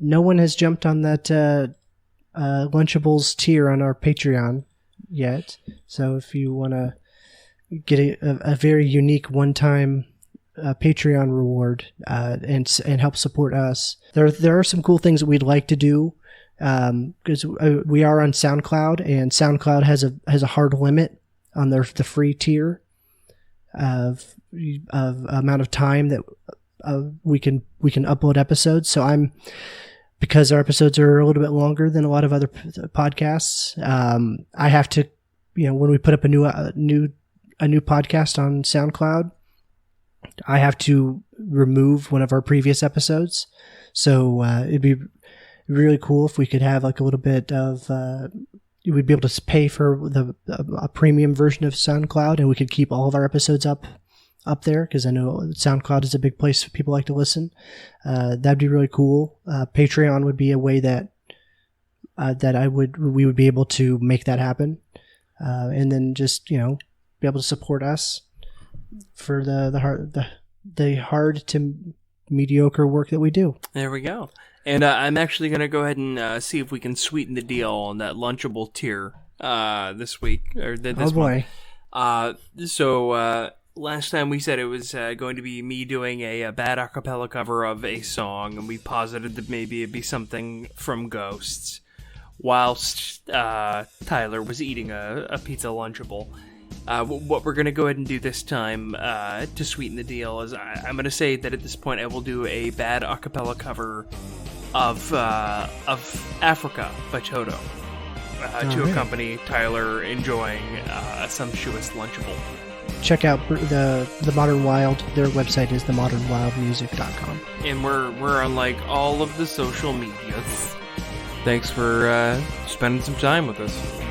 no one has jumped on that Lunchables tier on our Patreon yet. So if you want to get a very unique one-time Patreon reward and help support us, there are some cool things that we'd like to do, because we are on SoundCloud, and SoundCloud has a hard limit on the free tier of amount of time that we can upload episodes. So because our episodes are a little bit longer than a lot of other podcasts, I have to, when we put up a new podcast on SoundCloud, I have to remove one of our previous episodes. So it'd be really cool if we could have like a little bit of we'd be able to pay for a premium version of SoundCloud, and we could keep all of our episodes up there, because I know SoundCloud is a big place for people like to listen. That'd be really cool. Patreon would be a way that we would be able to make that happen, and then just be able to support us for the hard to mediocre work that we do. There we go. And I'm actually going to go ahead and see if we can sweeten the deal on that Lunchable tier this week, or this month. So last time we said it was going to be me doing a bad a cappella cover of a song, and we posited that maybe it'd be something from Ghosts, whilst Tyler was eating a pizza Lunchable. What we're going to go ahead and do this time to sweeten the deal is I'm going to say that at this point I will do a bad a cappella cover of Africa by Toto to accompany Tyler enjoying a sumptuous Lunchable. Check out the Modern Wild. Their website is themodernwildmusic.com. And we're on like all of the social medias. Thanks for spending some time with us.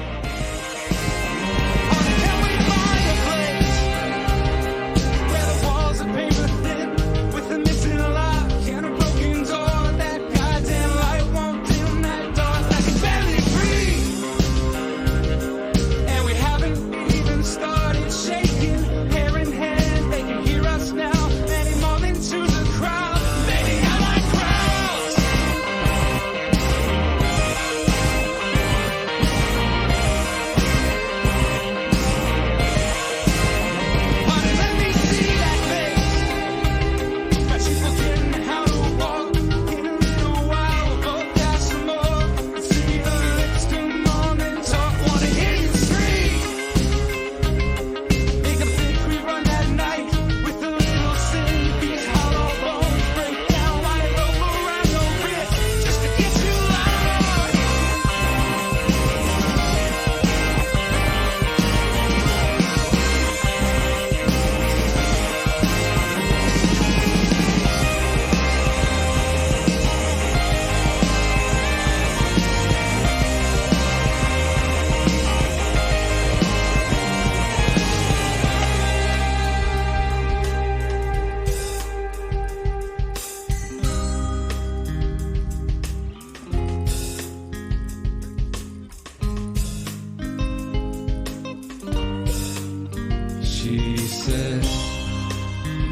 She said,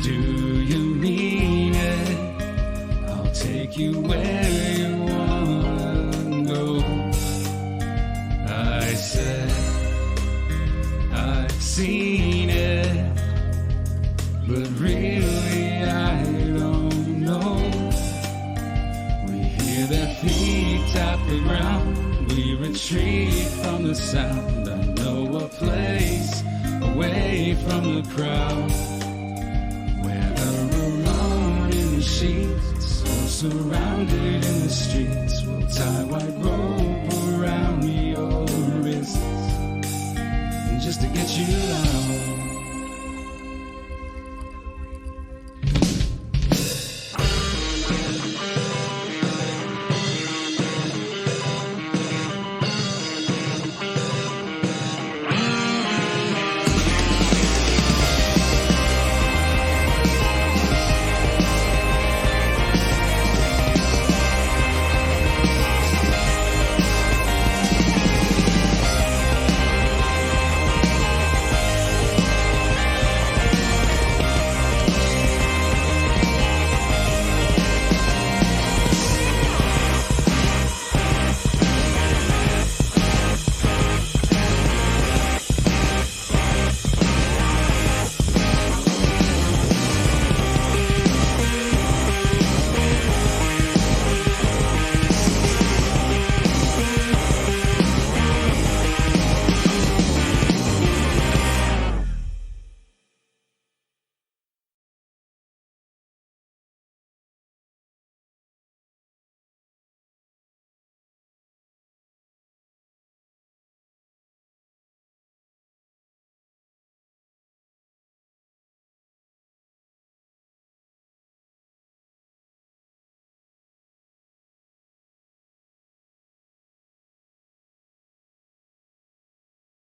do you mean it? I'll take you where you wanna go. I said, I've seen it, but really I don't know. We hear their feet tap the ground, we retreat from the sound. I know a place away from the crowd, where they're alone in the sheets, or surrounded in the streets. We'll tie white rope around your wrists, just to get you out.